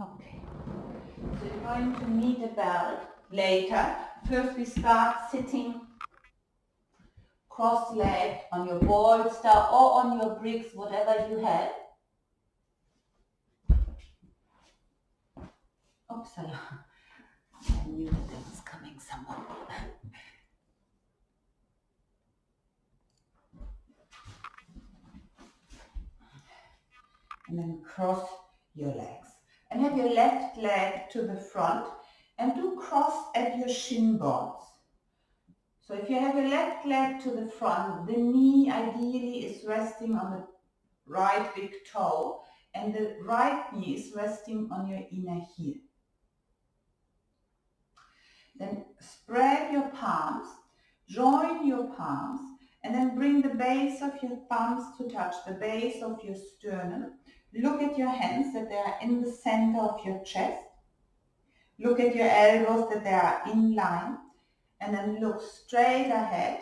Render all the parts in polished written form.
Okay. So you're going to need a belt later. First we start sitting cross-legged on your bolster or on your bricks, whatever you have. Oopsala. I knew that there was coming someone. And then cross your legs. And have your left leg to the front and do cross at your shin bones. So if you have your left leg to the front, the knee ideally is resting on the right big toe and the right knee is resting on your inner heel. Then spread your palms, join your palms, and then bring the base of your thumbs to touch the base of your sternum. Look at your hands that they are in the center of your chest. Look at your elbows that they are in line. And then look straight ahead.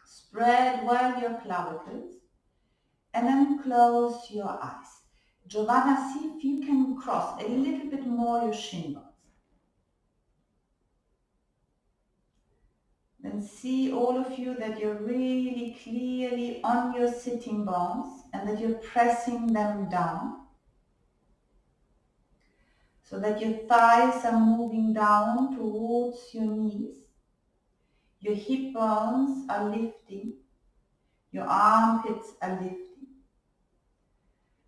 Spread well your clavicles. And then close your eyes. Giovanna, see if you can cross a little bit more your shin bones. Then see all of you that you're really clearly on your sitting bones and that you're pressing them down so that your thighs are moving down towards your knees. Your hip bones are lifting. Your armpits are lifting.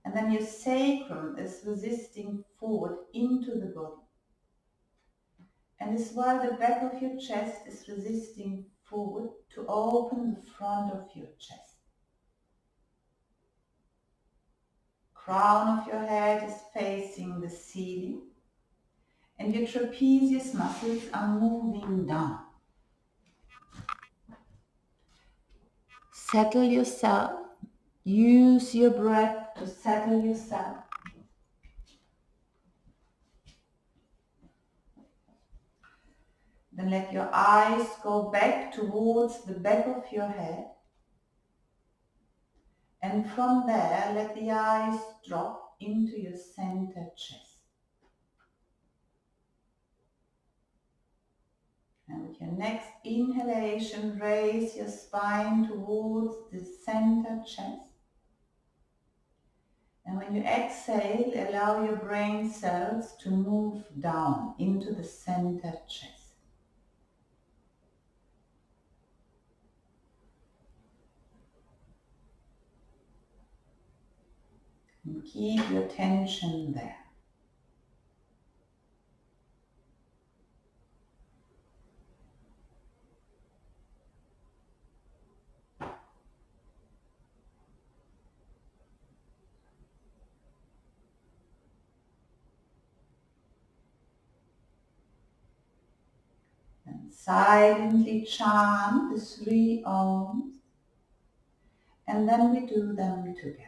And then your sacrum is resisting forward into the body. And as well, the back of your chest is resisting forward to open the front of your chest. Crown of your head is facing the ceiling. And your trapezius muscles are moving down. Settle yourself. Use your breath to settle yourself. Then let your eyes go back towards the back of your head. And from there, let the eyes drop into your center chest. And with your next inhalation, raise your spine towards the center chest. And when you exhale, allow your brain cells to move down into the center chest. And keep your tension there. And silently chant the 3 Oms, and then we do them together.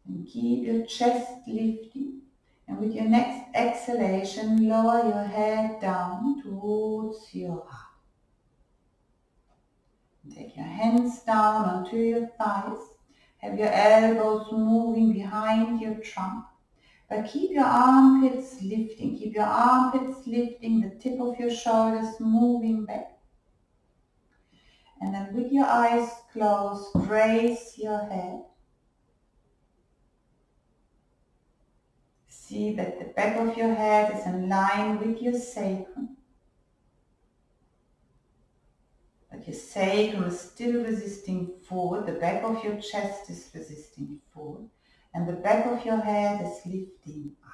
And keep your chest lifting. And with your next exhalation, lower your head down towards your heart. And take your hands down onto your thighs. Have your elbows moving behind your trunk. But keep your armpits lifting. Keep your armpits lifting, the tip of your shoulders moving back. And then with your eyes closed, raise your head. See that the back of your head is in line with your sacrum. But your sacrum is still resisting forward. The back of your chest is resisting forward. And the back of your head is lifting up.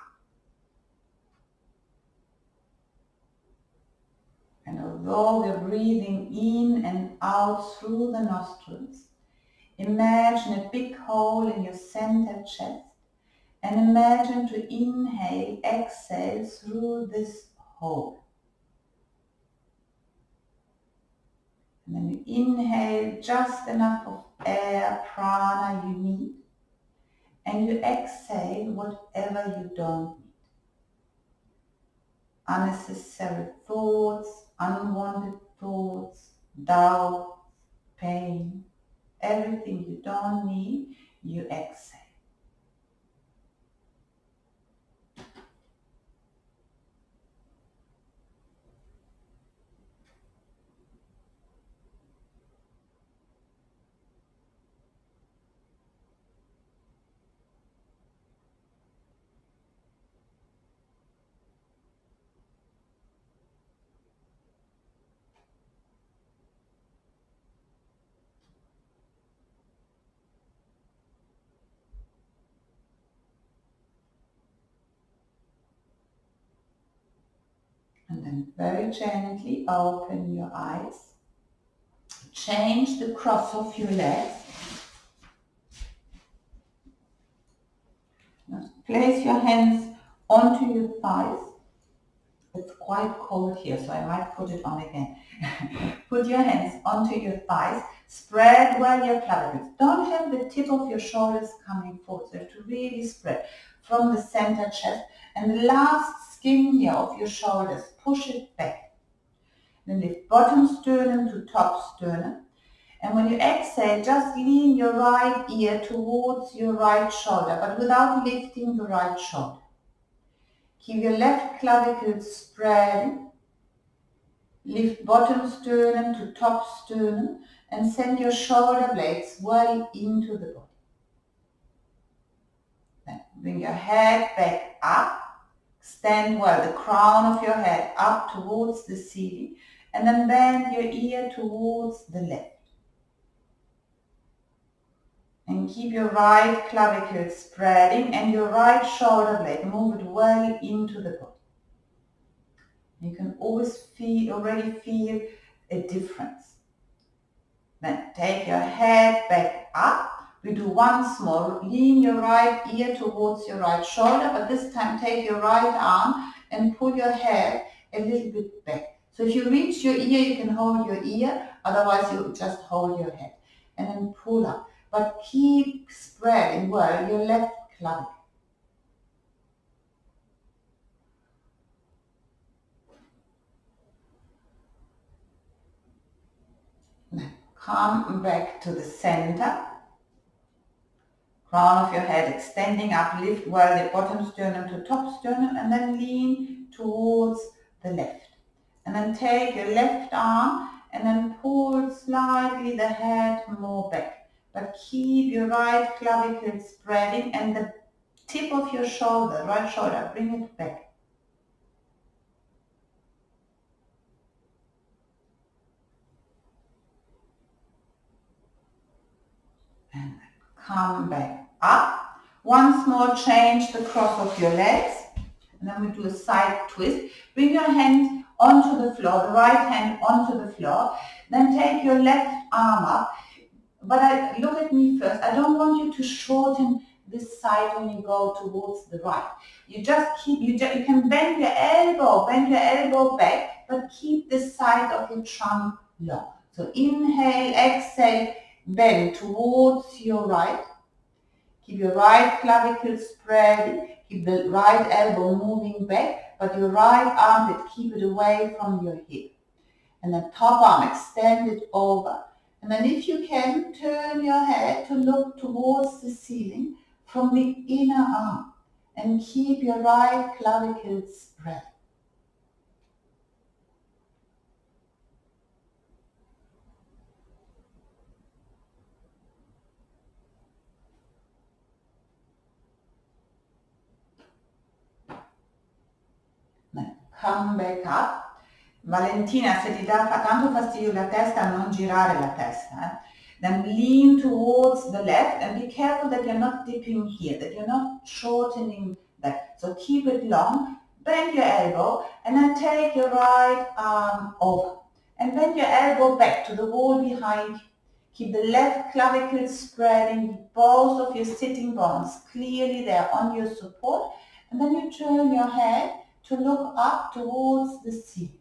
And although we're breathing in and out through the nostrils, imagine a big hole in your center chest and imagine to inhale, exhale through this hole. And then you inhale just enough of air, prana you need, and you exhale whatever you don't need. Unnecessary thoughts, unwanted thoughts, doubt, pain, everything you don't need, you exhale. And then very gently open your eyes. Change the cross of your legs. Now place your hands onto your thighs. It's quite cold here, so I might put it on again. Put your hands onto your thighs. Spread well your clavicles. Don't have the tip of your shoulders coming forward. So you have to really spread from the center chest. And the last skin here of your shoulders, push it back. Then lift bottom sternum to top sternum. And when you exhale, just lean your right ear towards your right shoulder, but without lifting the right shoulder. Keep your left clavicle spreading. Lift bottom sternum to top sternum and send your shoulder blades well into the body. Then bring your head back up. Extend well the crown of your head up towards the ceiling, and then bend your ear towards the left. And keep your right clavicle spreading and your right shoulder blade, move it well into the body. You can always already feel a difference. Then take your head back up. We do once more. Lean your right ear towards your right shoulder, but this time take your right arm and pull your head a little bit back. So if you reach your ear, you can hold your ear, otherwise you just hold your head. And then pull up. But keep spreading well your left clavicle. Now come back to the center. Crown of your head extending up, lift well the bottom sternum to top sternum, and then lean towards the left. And then take your left arm and then pull slightly the head more back. But keep your right clavicle spreading and the tip of your shoulder, right shoulder, bring it back. And come back up. Once more, change the cross of your legs. And then we do a side twist. Bring your hand onto the floor, the right hand onto the floor. Then take your left arm up. But look at me first. I don't want you to shorten this side when you go towards the right. You just keep, you can bend your elbow back, but keep this side of your trunk long. So inhale, exhale, bend towards your right. Keep your right clavicle spreading. Keep the right elbow moving back, but your right armpit, keep it away from your hip. And then top arm, extend it over. And then if you can, turn your head to look towards the ceiling from the inner arm and keep your right clavicle spread. Then come back up. Valentina, se ti dà tanto fastidio la testa, non girare la testa. Then lean towards the left and be careful that you're not dipping here, that you're not shortening that. So keep it long, bend your elbow, and then take your right arm over. And bend your elbow back to the wall behind you. Keep the left clavicle spreading, both of your sitting bones clearly there on your support. And then you turn your head to look up towards the ceiling.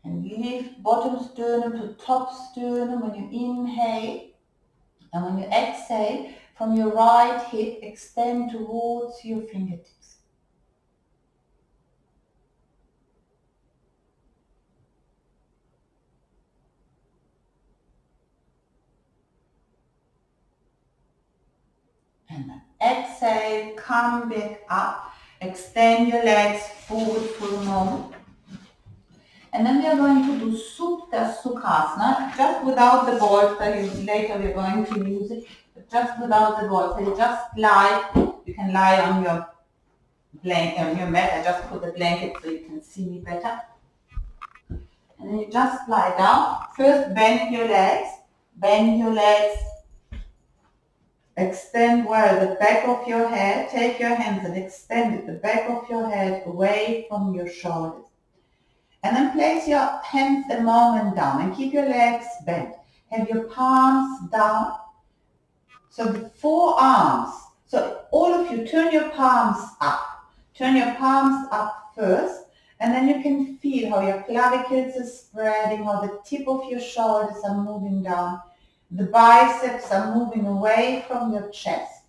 And lift bottom sternum to top sternum when you inhale. And when you exhale, from your right hip, extend towards your fingertips. And then exhale, come back up. Extend your legs forward for a moment. And then we are going to do Supta Sukhasana, just without the bolster. Later we are going to use it, but just without the bolster. You just lie. You can lie on your blanket, on your mat. I just put the blanket so you can see me better. And then you just lie down. First bend your legs. Bend your legs. Extend well the back of your head. Take your hands and extend it, the back of your head away from your shoulders. And then place your hands a moment down and keep your legs bent. Have your palms down. So the forearms, so all of you turn your palms up. Turn your palms up first, and then you can feel how your clavicles are spreading, how the tip of your shoulders are moving down. The biceps are moving away from your chest.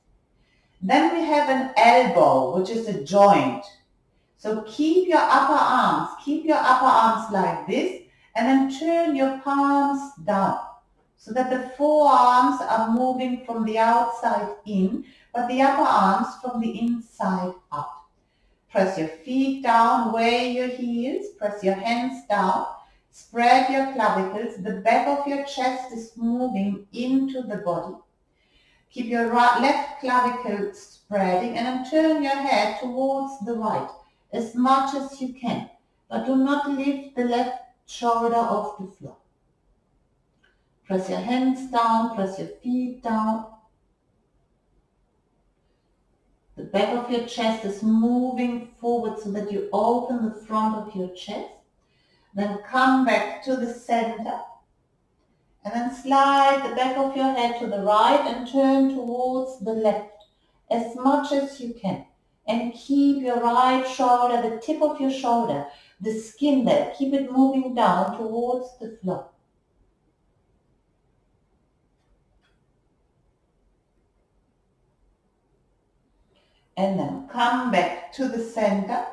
Then we have an elbow, which is a joint. So keep your upper arms like this, and then turn your palms down so that the forearms are moving from the outside in, but the upper arms from the inside out. Press your feet down, weigh your heels, press your hands down, spread your clavicles, the back of your chest is moving into the body. Keep your left clavicle spreading and then turn your head towards the right as much as you can, but do not lift the left shoulder off the floor. Press your hands down, press your feet down. The back of your chest is moving forward so that you open the front of your chest. Then come back to the center. And then slide the back of your head to the right and turn towards the left as much as you can. And keep your right shoulder, the tip of your shoulder, the skin there, keep it moving down towards the floor. And then come back to the center.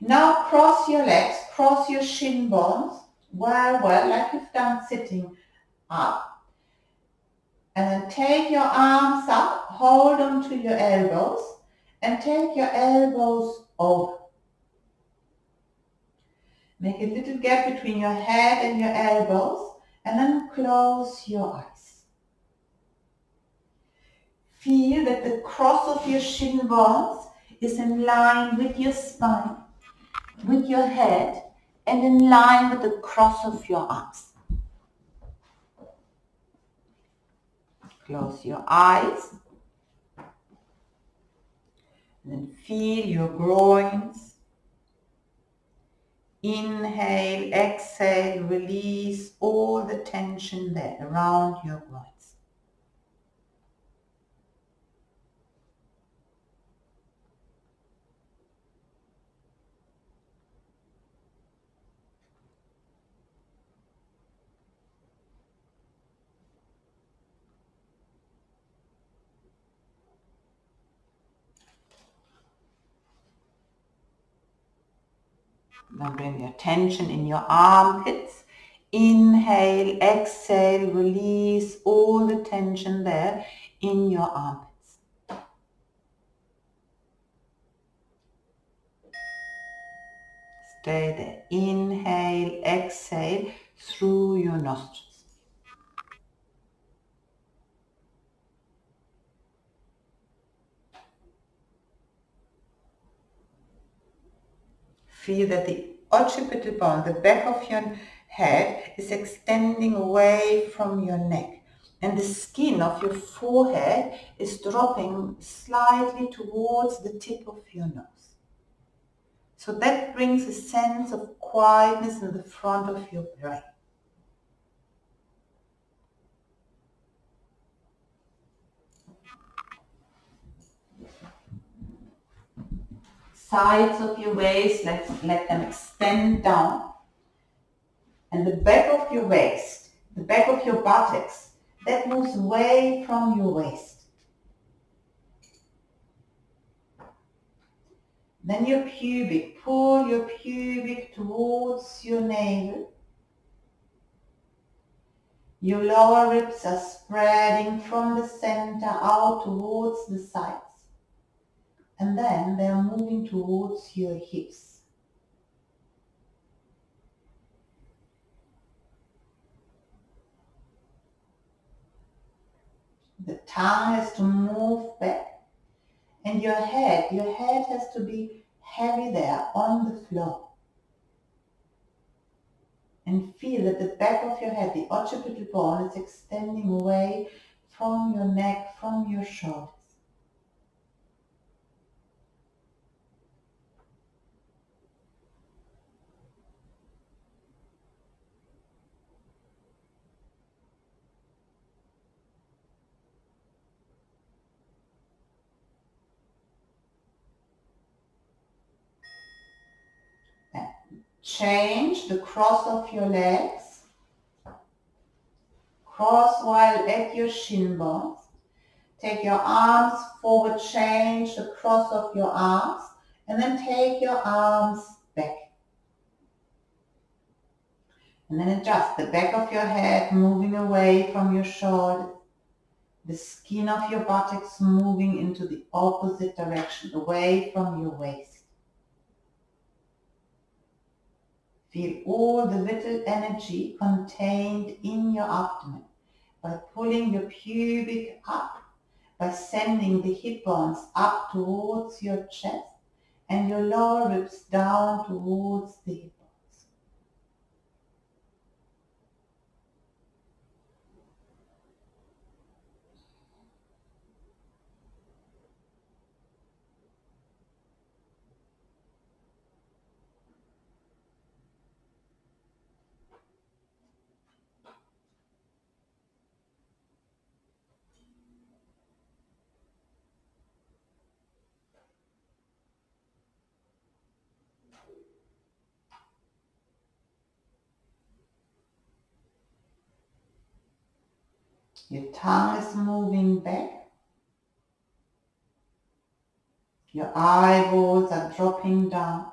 Now cross your legs, cross your shin bones, well, like you've done sitting up. And then take your arms up, hold on to your elbows, and take your elbows over. Make a little gap between your head and your elbows, and then close your eyes. Feel that the cross of your shin bones is in line with your spine, with your head, and in line with the cross of your arms. Close your eyes. And then feel your groins. Inhale, exhale, release all the tension there around your groins. Then bring your tension in your armpits. Inhale, exhale, release all the tension there in your armpits. Stay there. Inhale, exhale through your nostrils. Feel that the occipital bone, the back of your head, is extending away from your neck. And the skin of your forehead is dropping slightly towards the tip of your nose. So that brings a sense of quietness in the front of your brain. Sides of your waist, let them extend down. And the back of your waist, the back of your buttocks, that moves away from your waist. Then your pubic, pull your pubic towards your navel. Your lower ribs are spreading from the center out towards the sides. And then they are moving towards your hips. The tongue has to move back. And your head has to be heavy there on the floor. And feel that the back of your head, the occipital bone, is extending away from your neck, from your shoulders. And change the cross of your legs. Cross while at your shin bones. Take your arms forward, change the cross of your arms, and then take your arms back. And then adjust the back of your head, moving away from your shoulders. The skin of your buttocks moving into the opposite direction, away from your waist. Feel all the vital energy contained in your abdomen by pulling your pubic up, by sending the hip bones up towards your chest and your lower ribs down towards the hip bones. Your tongue is moving back. Your eyeballs are dropping down.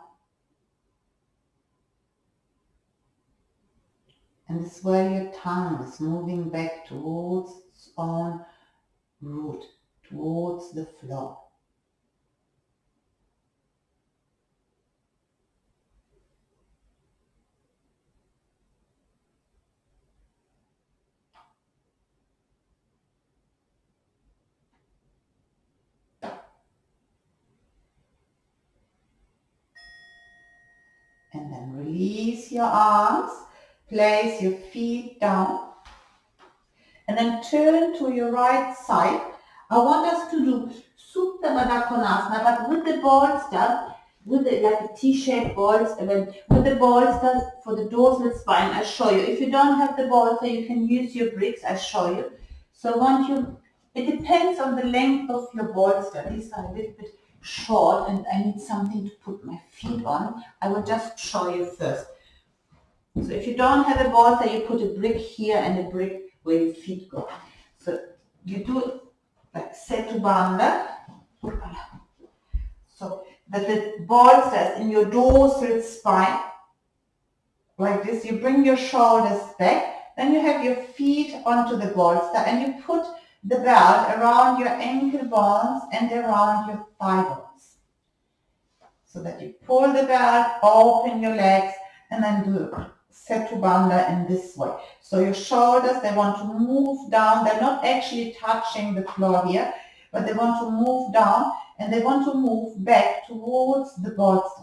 And this is where your tongue is moving back towards its own root, towards the floor. And then release your arms, place your feet down, and then turn to your right side. I want us to do Supta Baddha Konasana, but with the bolster, with the, like a T-shaped bolster, with the bolster for the dorsal spine. I show you. If you don't have the bolster, you can use your bricks. I show you. So I want you. It depends on the length of your bolster. These are a little bit short, and I need something to put my feet on. I will just show you first. So if you don't have a bolster, you put a brick here and a brick where your feet go. So you do it like Setu Bandha. So that the bolsters in your dorsal spine, like this. You bring your shoulders back, then you have your feet onto the bolster and you put the belt around your ankle bones and around your thigh bones. So that you pull the belt, open your legs, and then do Setu Bandha in this way. So your shoulders, they want to move down. They're not actually touching the floor here, but they want to move down and they want to move back towards the bolster.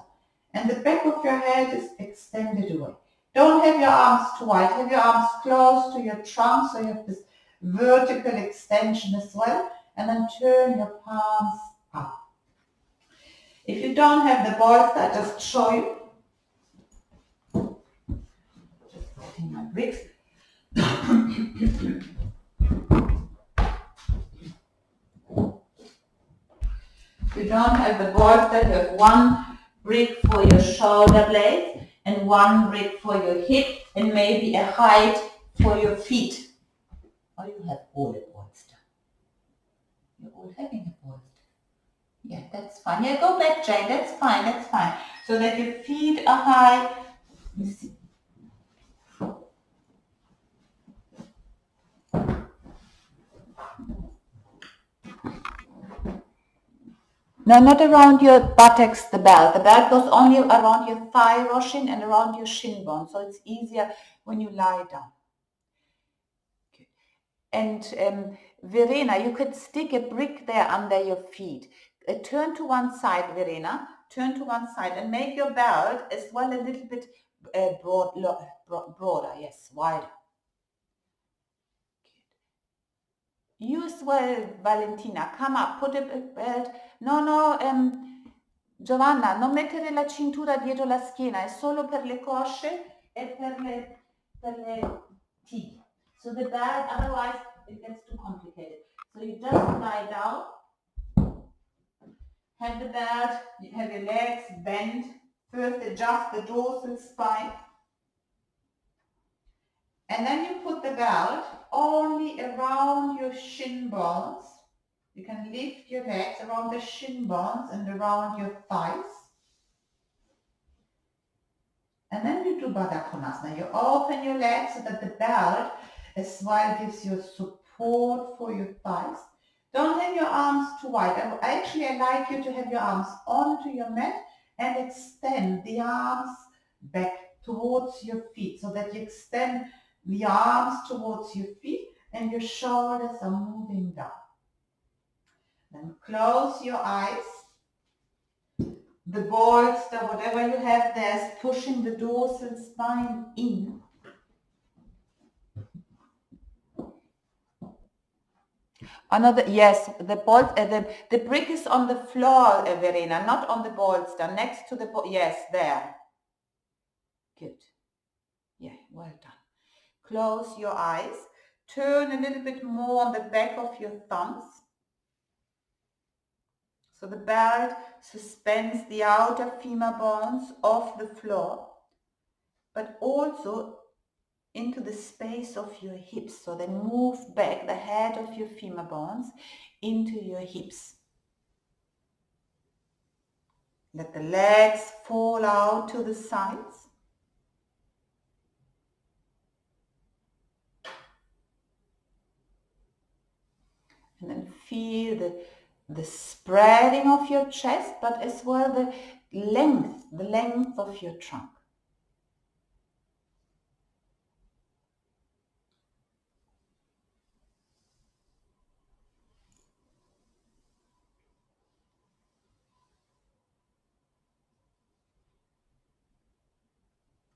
And the back of your head is extended away. Don't have your arms too wide. Have your arms close to your trunk so you have this vertical extension as well. And then turn your palms up. If you don't have the bolster, I just show you. Just putting my bricks. If you don't have the bolster, you have one brick for your shoulder blades and one brick for your hip and maybe a height for your feet. Or you have all a bolster. You're all having a bolster. Yeah, that's fine. Yeah, go back, Jane. That's fine. That's fine. So that your feet are high. Let me see. No, not around your buttocks, the belt. The belt goes only around your thigh roshin and around your shin bone. So it's easier when you lie down. Okay. And Verena, you could stick a brick there under your feet. Turn to one side, Verena. Turn to one side and make your belt as well a little bit broader. Yes, wider. You as well, Valentina. Come up, put a belt. No, Giovanna, non mettere la cintura dietro la schiena, è solo per le cosce e per le teeth. So the belt, otherwise it gets too complicated. So you just lie down, have the belt, you have your legs bent. First adjust the dorsal spine. And then you put the belt only around your shin bones. You can lift your legs around the shin bones and around your thighs. And then you do Baddha Konasana. You open your legs so that the belt as well gives you support for your thighs. Don't have your arms too wide. I like you to have your arms onto your mat and extend the arms back towards your feet so that you extend the arms towards your feet and your shoulders are moving down. Then close your eyes. The bolster, whatever you have there, is pushing the dorsal spine in. Another, yes, the brick is on the floor, Verena, not on the bolster, next to the, yes, there. Good. Yeah, well done. Close your eyes. Turn a little bit more on the back of your thumbs. So the belt suspends the outer femur bones off the floor, but also into the space of your hips. So they move back the head of your femur bones into your hips. Let the legs fall out to the sides. And then feel the spreading of your chest, but as well the length of your trunk.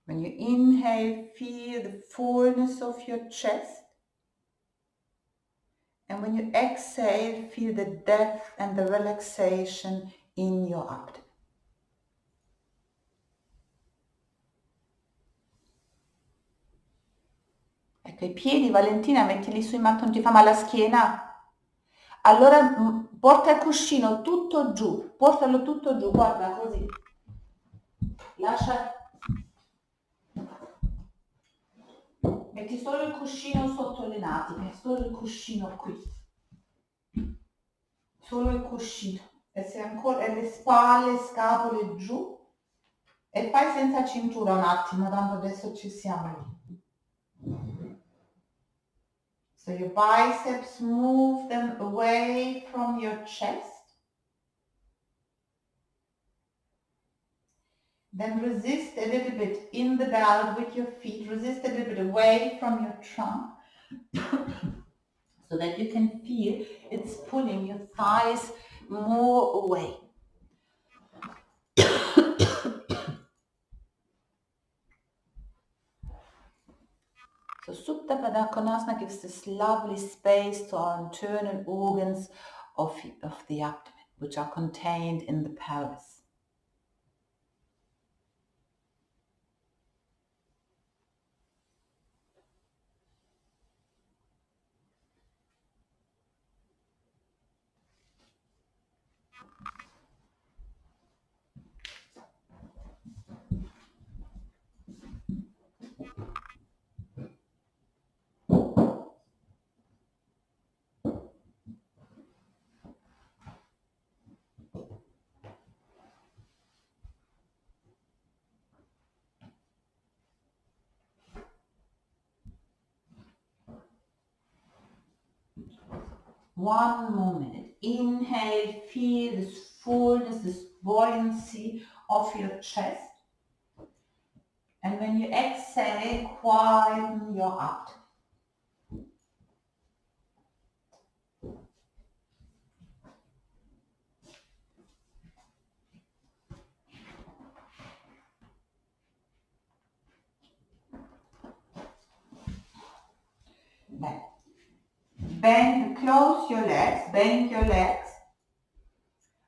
When you inhale, feel the fullness of your chest. And when you exhale, feel the depth and the relaxation in your abdomen. Ecco, i piedi, Valentina, mettili sui mattoni, non ti fa male la schiena? Allora porta il cuscino tutto giù, portalo tutto giù, guarda così. Lascia. Metti solo il cuscino sotto le natiche, solo il cuscino qui. Solo il cuscino. E se ancora le spalle, scapole giù. E fai senza cintura un attimo, tanto adesso ci siamo lì. So your biceps, move them away from your chest. Then resist a little bit in the belt with your feet. Resist a little bit away from your trunk. So that you can feel it's pulling your thighs more away. So Supta Pada Konasana gives this lovely space to our internal organs of the abdomen, which are contained in the pelvis. One more minute. Inhale, feel this fullness, this buoyancy of your chest. And when you exhale, quieten your abdomen. Then close your legs, bend your legs,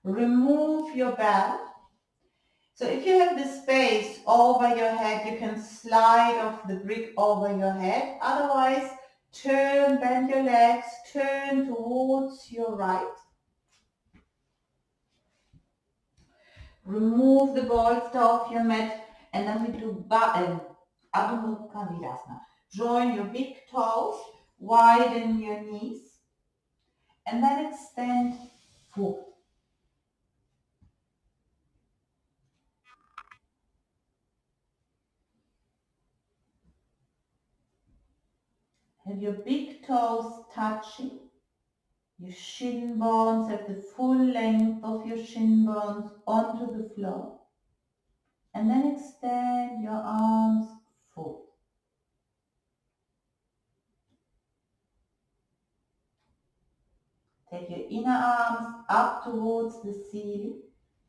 remove your belt. So if you have the space over your head, you can slide off the brick over your head. Otherwise, turn, bend your legs, turn towards your right. Remove the bolster off your mat, and then we do Adho Mukha Virasana. Join your big toes, widen your knees, and then extend forward. Have your big toes touching. Your shin bones have the full length of your shin bones onto the floor. And then extend your arms forward. Take your inner arms up towards the ceiling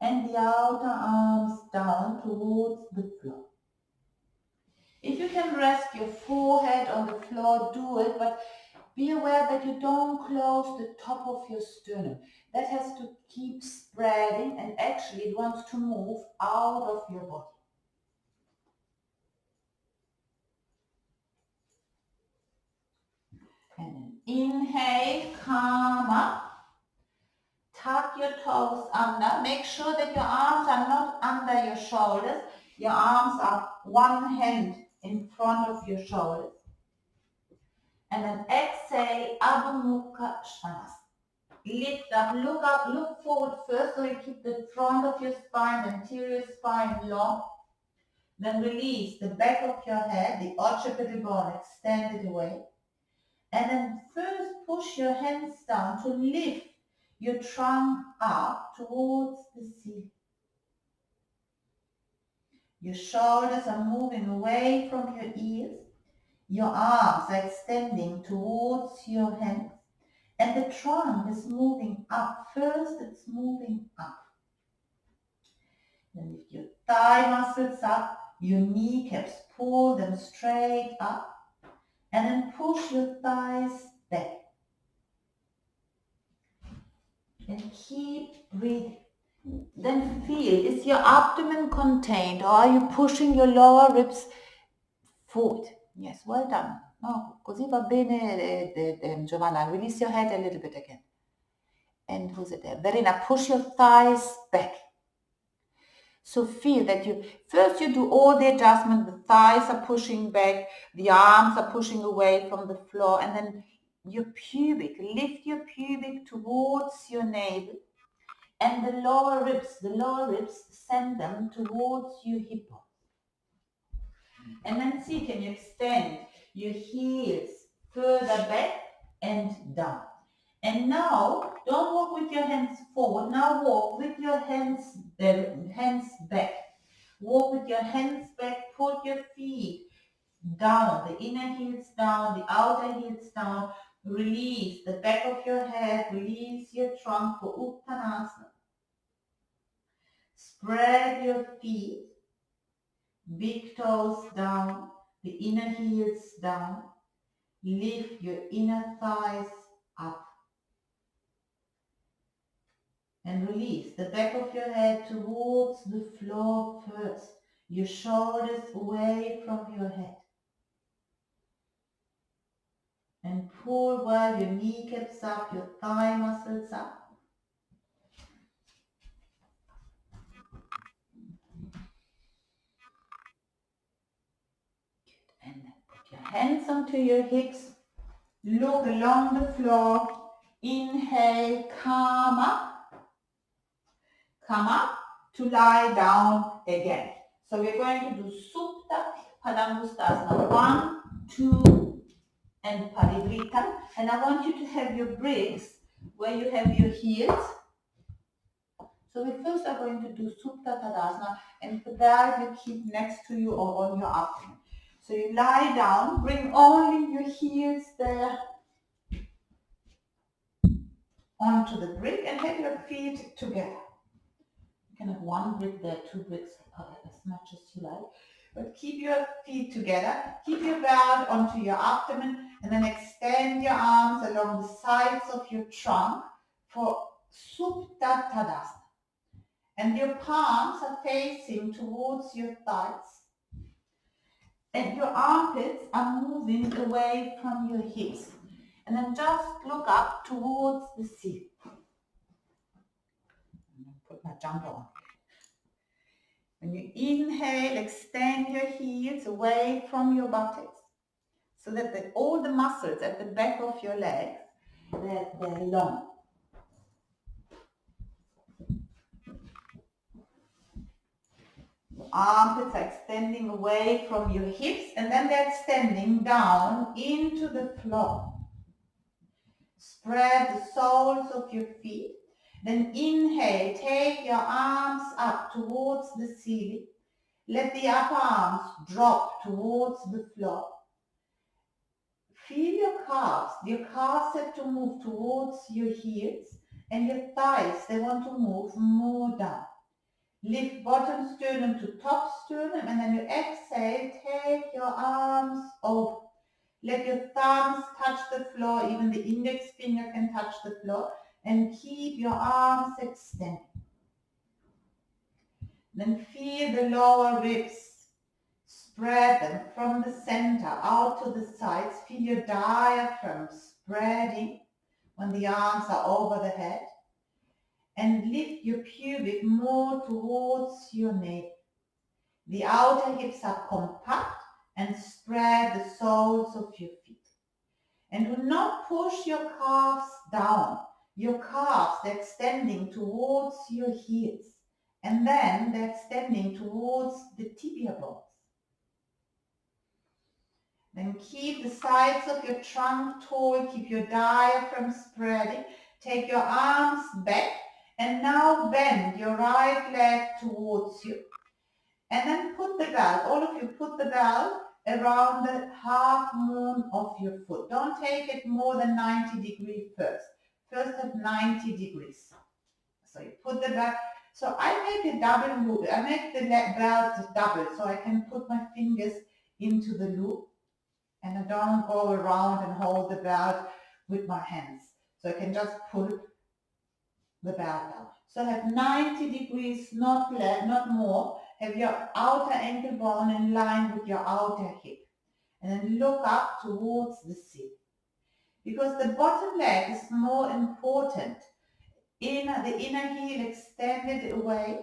and the outer arms down towards the floor. If you can rest your forehead on the floor, do it, but be aware that you don't close the top of your sternum. That has to keep spreading, and actually it wants to move out of your body. And then inhale, come up. Tuck your toes under. Make sure that your arms are not under your shoulders. Your arms are one hand in front of your shoulders. And then exhale, Adho Mukha Svanasana. Lift up, look forward first so you keep the front of your spine, the anterior spine long. Then release the back of your head, the occipital bone, extend it away. And then first push your hands down to lift your trunk up towards the ceiling. Your shoulders are moving away from your ears. Your arms are extending towards your hands. And the trunk is moving up. First, it's moving up. Then lift your thigh muscles up, your kneecaps, pull them straight up. And then push your thighs back. And keep breathing. Then feel, is your abdomen contained, or are you pushing your lower ribs forward? Yes, well done. No, così va bene, Giovanna. Release your head a little bit again. And who's it there? Verena, push your thighs back. So feel that you do all the adjustment. The thighs are pushing back, the arms are pushing away from the floor, and then your pubic, lift your pubic towards your navel. And the lower ribs, send them towards your hip bone. And then see, can you extend your heels further back and down. And now, don't walk with your hands forward. Now walk with your hands back. Walk with your hands back. Put your feet down. The inner heels down. The outer heels down. Release the back of your head. Release your trunk for Uttanasana. Spread your feet. Big toes down. The inner heels down. Lift your inner thighs up. And release the back of your head towards the floor first. Your shoulders away from your head. And pull while your kneecaps up, your thigh muscles up. And then put your hands onto your hips. Look along the floor. Inhale, come up. Come up to lie down again. So we're going to do Supta Padangustasana. 1, 2, and Parivrita. And I want you to have your bricks where you have your heels. So we first are going to do Supta Tadasana, and for that you keep next to you or on your abdomen. So you lie down, bring only your heels there onto the brick and have your feet together. You can have one brick there, 2 bricks, as much as you like. But keep your feet together. Keep your belt onto your abdomen and then extend your arms along the sides of your trunk for Supta Tadasana. And your palms are facing towards your thighs. And your armpits are moving away from your hips. And then just look up towards the ceiling. I'm going to put my jumper on. When you inhale, extend your heels away from your buttocks so that all the muscles at the back of your legs, they're long. Your armpits are extending away from your hips and then they're extending down into the floor. Spread the soles of your feet. Then inhale, take your arms up towards the ceiling. Let the upper arms drop towards the floor. Feel your calves. Your calves have to move towards your heels and your thighs, they want to move more down. Lift bottom sternum to top sternum and then you exhale, take your arms over. Let your thumbs touch the floor, even the index finger can touch the floor, and keep your arms extended. Then feel the lower ribs. Spread them from the center out to the sides. Feel your diaphragm spreading when the arms are over the head. And lift your pubic more towards your navel. The outer hips are compact and spread the soles of your feet. And do not push your calves down. Your calves, they're extending towards your heels. And then they're extending towards the tibia bones. Then keep the sides of your trunk tall. Keep your diaphragm spreading. Take your arms back. And now bend your right leg towards you. And then put the belt, all of you put the belt around the half moon of your foot. Don't take it more than 90 degrees first. First at 90 degrees. So you put the belt. So I make a double loop. I make the belt double so I can put my fingers into the loop. And I don't go around and hold the belt with my hands. So I can just pull the belt down. So have 90 degrees, not less, not more. Have your outer ankle bone in line with your outer hip. And then look up towards the ceiling. Because the bottom leg is more important. The inner heel extended away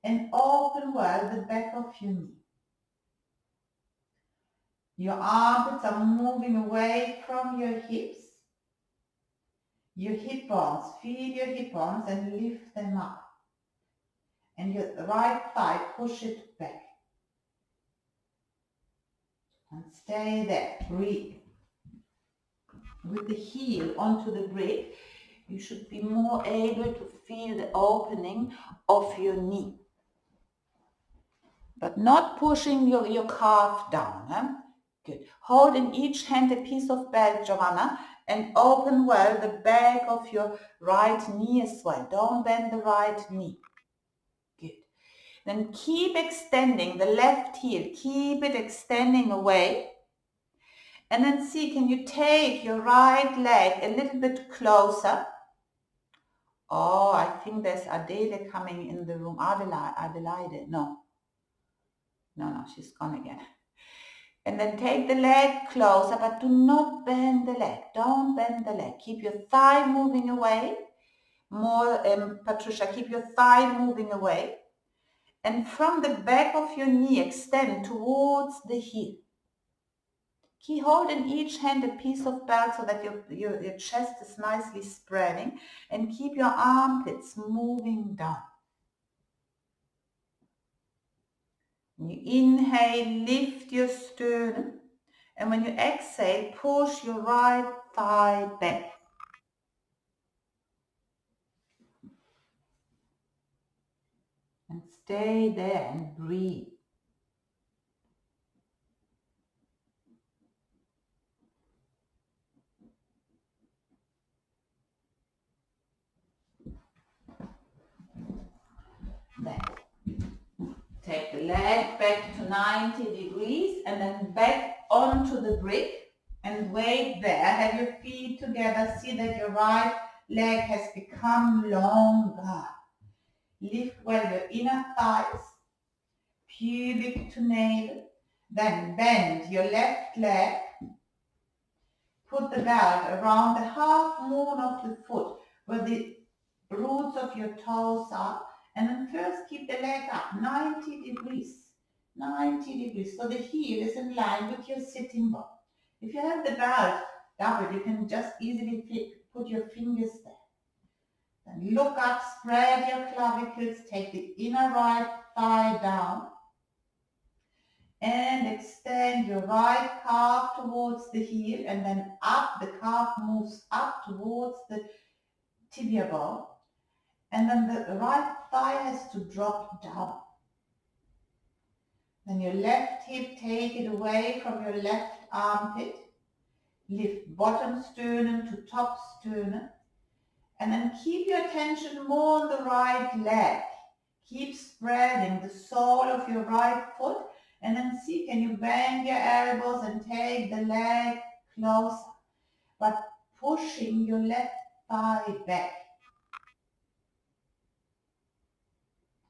and open well the back of your knee. Your armpits are moving away from your hips. Your hip bones, feel your hip bones and lift them up. And your right thigh, push it back. And stay there, breathe. With the heel onto the brick, you should be more able to feel the opening of your knee. But not pushing your calf down. Huh? Good. Hold in each hand a piece of belt, Johanna, and open well the back of your right knee as well. Don't bend the right knee. Good. Then keep extending the left heel. Keep it extending away. And then see, can you take your right leg a little bit closer? Oh, I think there's Adele coming in the room. Adelaide. No, she's gone again. And then take the leg closer, but do not bend the leg. Don't bend the leg. Keep your thigh moving away. More, Patricia, keep your thigh moving away. And from the back of your knee, extend towards the heel. Keep holding each hand a piece of belt so that your chest is nicely spreading. And keep your armpits moving down. When you inhale, lift your sternum. And when you exhale, push your right thigh back. And stay there and breathe. Then take the leg back to 90 degrees and then back onto the brick and wait there. Have your feet together. See that your right leg has become longer. Lift well your inner thighs, pubic to navel. Then bend your left leg. Put the belt around the half moon of the foot where the roots of your toes are. And then first keep the leg up 90 degrees. 90 degrees. So the heel is in line with your sitting bone. If you have the belt doubled, you can just easily put your fingers there. Then look up, spread your clavicles, take the inner right thigh down. And extend your right calf towards the heel and then up. The calf moves up towards the tibia bone. And then the right thigh has to drop down. Then your left hip, take it away from your left armpit. Lift bottom sternum to top sternum. And then keep your attention more on the right leg. Keep spreading the sole of your right foot. And then see, can you bend your elbows and take the leg closer, but pushing your left thigh back.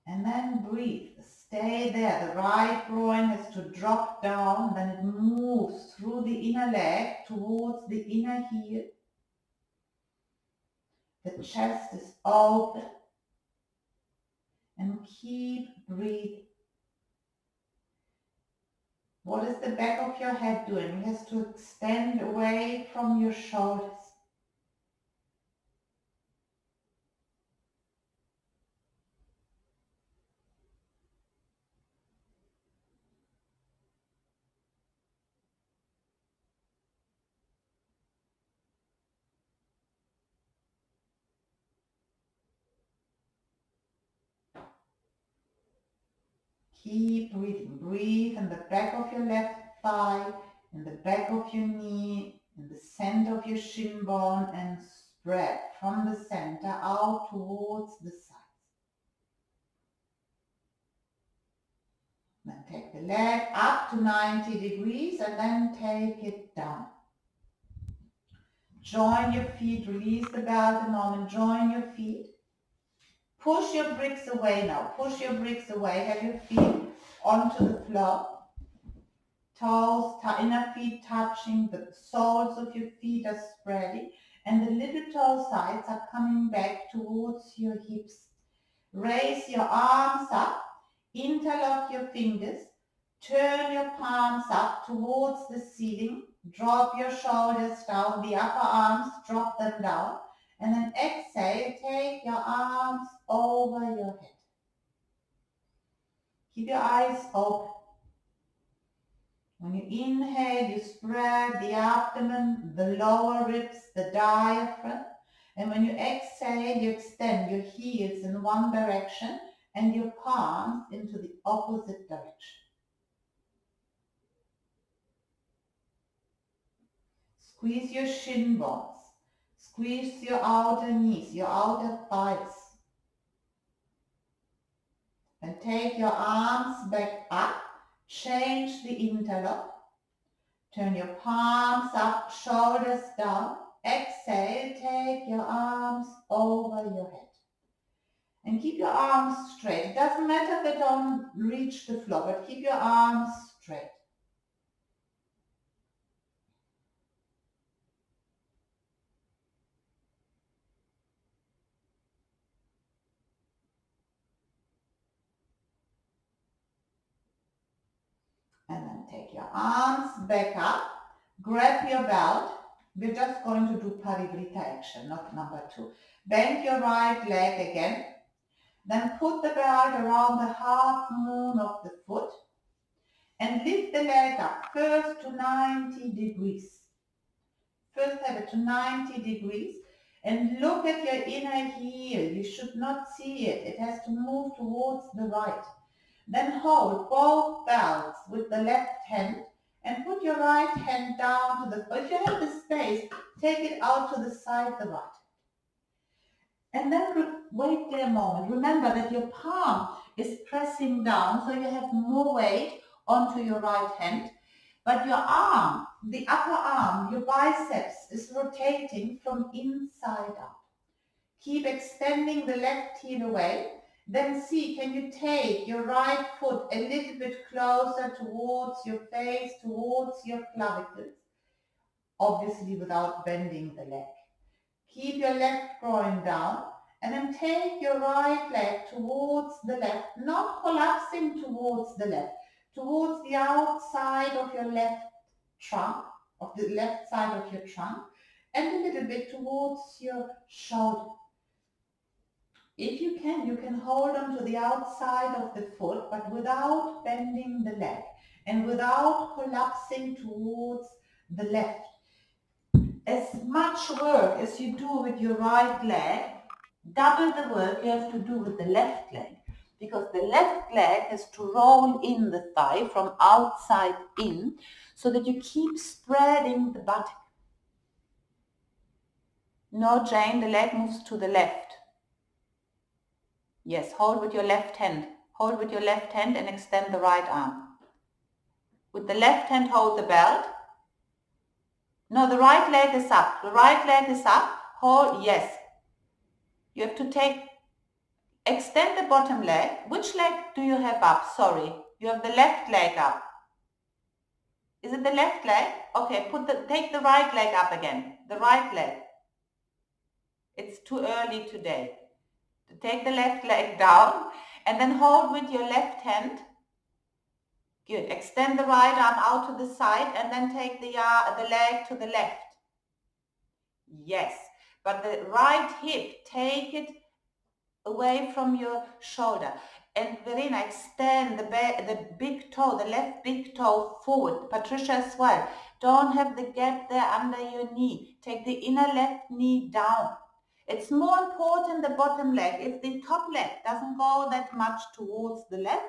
And then breathe. Stay there. The right groin has to drop down. Then it moves through the inner leg towards the inner heel. The chest is open. And keep breathing. What is the back of your head doing? It has to extend away from your shoulders. Keep breathing. Breathe in the back of your left thigh, in the back of your knee, in the center of your shin bone, and spread from the center out towards the sides. Then take the leg up to 90 degrees and then take it down. Join your feet. Release the belt a moment. Join your feet. Push your bricks away now. Push your bricks away. Have your feet onto the floor. Toes, inner feet touching. The soles of your feet are spreading. And the little toe sides are coming back towards your hips. Raise your arms up. Interlock your fingers. Turn your palms up towards the ceiling. Drop your shoulders down. The upper arms, drop them down. And then exhale, take your arms over your head. Keep your eyes open. When you inhale, you spread the abdomen, the lower ribs, the diaphragm. And when you exhale, you extend your heels in one direction and your palms into the opposite direction. Squeeze your shin bones. Squeeze your outer knees, your outer thighs. And take your arms back up. Change the interlock. Turn your palms up, shoulders down. Exhale, take your arms over your head. And keep your arms straight. It doesn't matter if they don't reach the floor, but keep your arms straight. And then take your arms back up. Grab your belt. We're just going to do parivrita action, not number 2. Bend your right leg again. Then put the belt around the half moon of the foot and lift the leg up first to 90 degrees. First have it to 90 degrees and look at your inner heel. You should not see it. It has to move towards the right. Then hold both belts with the left hand and put your right hand down to the, if you have the space, take it out to the side, the right. And then wait there a moment. Remember that your palm is pressing down, so you have more weight onto your right hand. But your arm, the upper arm, your biceps is rotating from inside out. Keep extending the left heel away. Then see, can you take your right foot a little bit closer towards your face, towards your clavicles, obviously without bending the leg. Keep your left groin down and then take your right leg towards the left, not collapsing towards the left, towards the outside of your left trunk, of the left side of your trunk, and a little bit towards your shoulder. If you can hold on to the outside of the foot, but without bending the leg and without collapsing towards the left. As much work as you do with your right leg, double the work you have to do with the left leg, because the left leg has to roll in the thigh from outside in so that you keep spreading the buttock. No, Jane, the leg moves to the left. Yes, hold with your left hand. Hold with your left hand and extend the right arm. With the left hand, hold the belt. No, the right leg is up. The right leg is up. Hold, yes. You have to extend the bottom leg. Which leg do you have up? Sorry. You have the left leg up. Is it the left leg? Okay, take the right leg up again. The right leg. It's too early today. Take the left leg down and then hold with your left hand. Good. Extend the right arm out to the side and then take the leg to the left. Yes. But the right hip, take it away from your shoulder. And Verena, extend the big toe, the left big toe forward. Patricia as well. Don't have the gap there under your knee. Take the inner left knee down. It's more important the bottom leg. If the top leg doesn't go that much towards the left,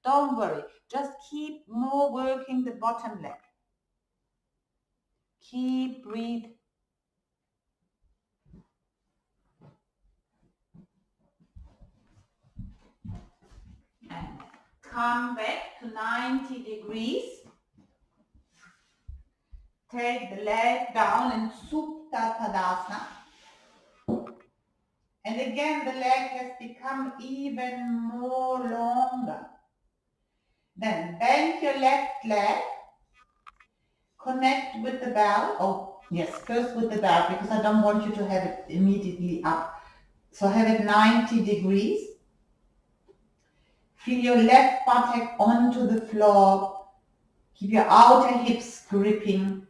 don't worry. Just keep more working the bottom leg. Keep breathing. And come back to 90 degrees. Take the leg down in Supta Tadasana. And again, the leg has become even more longer. Then bend your left leg. Connect with the belt. Oh, yes, first with the belt, because I don't want you to have it immediately up. So have it 90 degrees. Feel your left buttock onto the floor. Keep your outer hips gripping.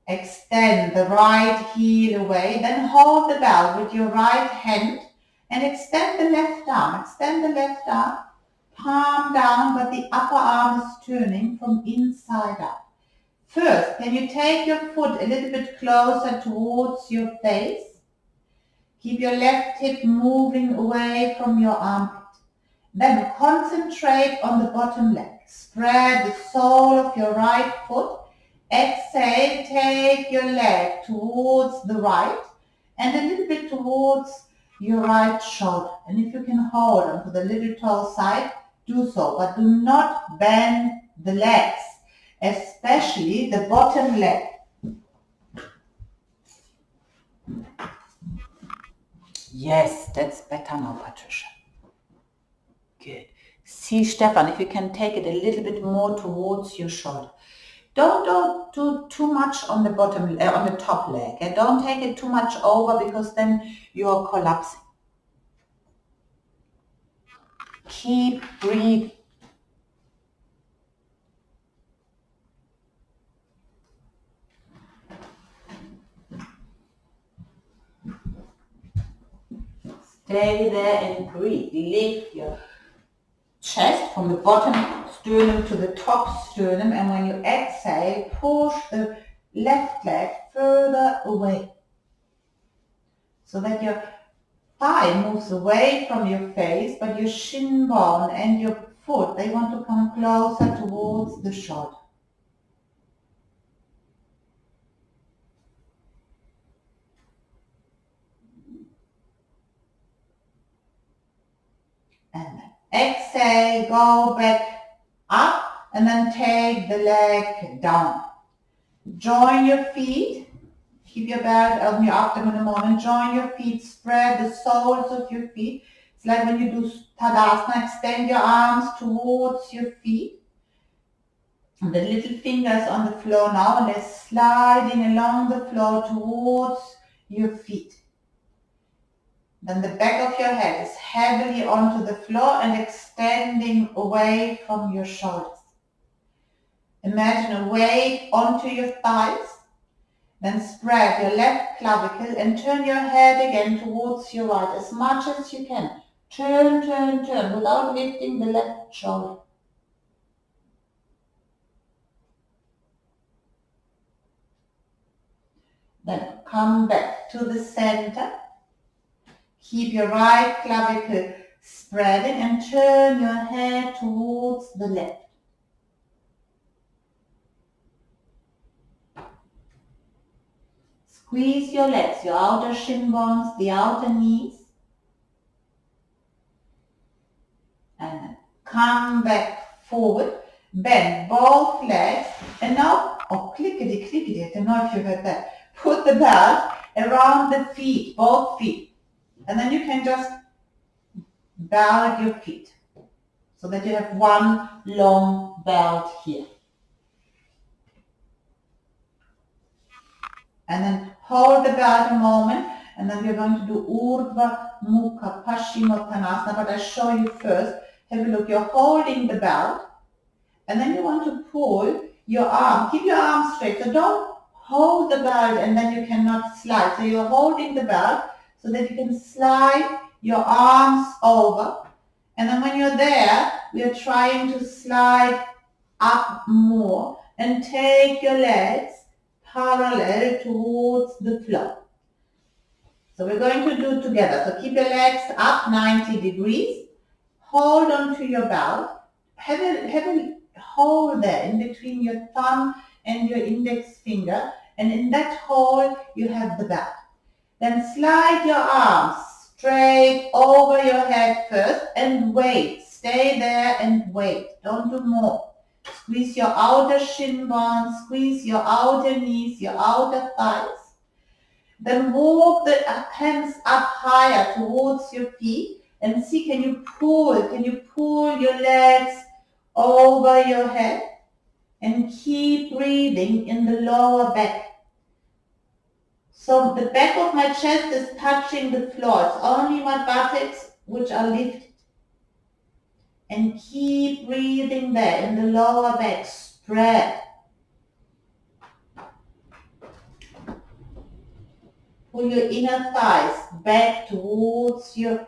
Extend the right heel away, then hold the belt with your right hand and extend the left arm. Extend the left arm, palm down, but the upper arm is turning from inside out. First, can you take your foot a little bit closer towards your face? Keep your left hip moving away from your armpit. Then concentrate on the bottom leg. Spread the sole of your right foot. Exhale, take your leg towards the right and a little bit towards your right shoulder. And if you can hold onto the little toe side, do so. But do not bend the legs, especially the bottom leg. Yes, that's better now, Patricia. Good. See, Stefan, if you can take it a little bit more towards your shoulder. Don't do too much on the bottom, on the top leg. Don't take it too much over because then you're collapsing. Keep breathing. Stay there and breathe. Lift your chest from the bottom sternum to the top sternum, and when you exhale, push the left leg further away so that your thigh moves away from your face, but your shin bone and your foot, they want to come closer towards the shoulder. And then exhale, go back up, and then take the leg down. Join your feet. Keep your belt on your abdomen a moment. Join your feet. Spread the soles of your feet. It's like when you do Tadasana. Extend your arms towards your feet. And the little fingers on the floor now, and they're sliding along the floor towards your feet. Then the back of your head is heavily onto the floor and extending away from your shoulders. Imagine a weight onto your thighs. Then spread your left clavicle and turn your head again towards your right as much as you can. Turn, turn, turn without lifting the left shoulder. Then come back to the center. Keep your right clavicle spreading and turn your head towards the left. Squeeze your legs, your outer shin bones, the outer knees. And then come back forward. Bend both legs. And now, clickety, clickety, I don't know if you heard that. Put the belt around the feet, both feet. And then you can just belt your feet so that you have one long belt here. And then hold the belt a moment, and then we're going to do Urdhva Mukha Paschimottanasana, but I'll show you first. Have a look, you're holding the belt, and then you want to pull your arm. Keep your arm straight, so don't hold the belt and then you cannot slide. So you're holding the belt so that you can slide your arms over. And then when you're there, we are trying to slide up more and take your legs parallel towards the floor. So we're going to do it together. So keep your legs up 90 degrees. Hold on to your belt. Have a hole there in between your thumb and your index finger. And in that hole, you have the belt. Then slide your arms straight over your head first and wait. Stay there and wait. Don't do more. Squeeze your outer shin bones, squeeze your outer knees, your outer thighs. Then walk the hands up higher towards your feet and see, can you pull your legs over your head and keep breathing in the lower back. So the back of my chest is touching the floor. It's only my buttocks which are lifted. And keep breathing there in the lower back. Spread. Pull your inner thighs back towards your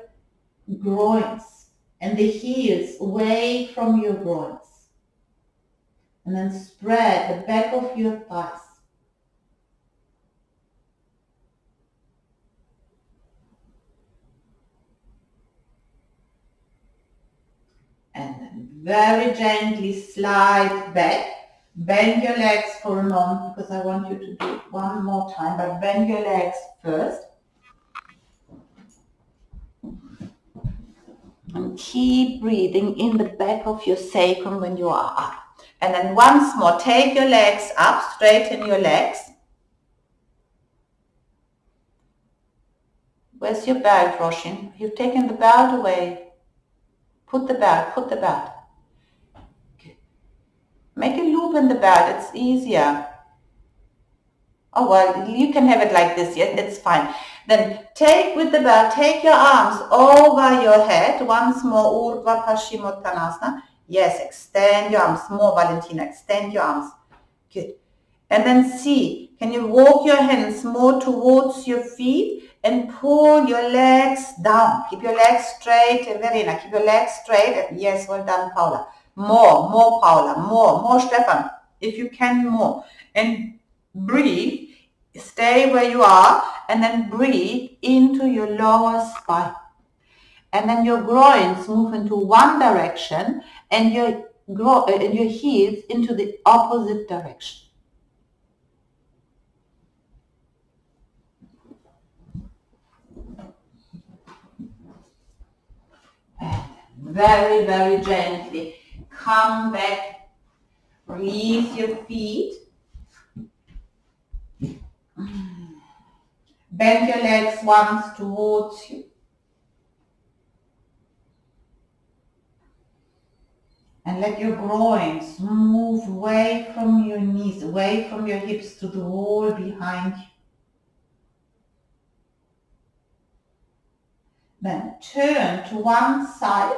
groins and the heels away from your groins. And then spread the back of your thighs. And then very gently slide back. Bend your legs for a moment because I want you to do it one more time, but bend your legs first. And keep breathing in the back of your sacrum when you are up. And then once more, take your legs up, straighten your legs. Where's your belt, Roshin? You've taken the belt away. Put the belt, put the belt. Okay. Make a loop in the belt, it's easier. Oh, well, you can have it like this, yes, it's fine. Then take with the belt, take your arms over your head. Once more, Urdhva Paschimottanasana. Yes, extend your arms. More, Valentina, extend your arms. Good. And then see, can you walk your hands more towards your feet and pull your legs down. Keep your legs straight, Verena. Keep your legs straight. Yes, well done, Paula. More, Paula. More, Stefan. If you can, more. And breathe. Stay where you are and then breathe into your lower spine. And then your groins move into one direction and your heels into the opposite direction. And very, very gently come back, release your feet. Bend your legs once towards you. And let your groins move away from your knees, away from your hips to the wall behind you. Then turn to one side.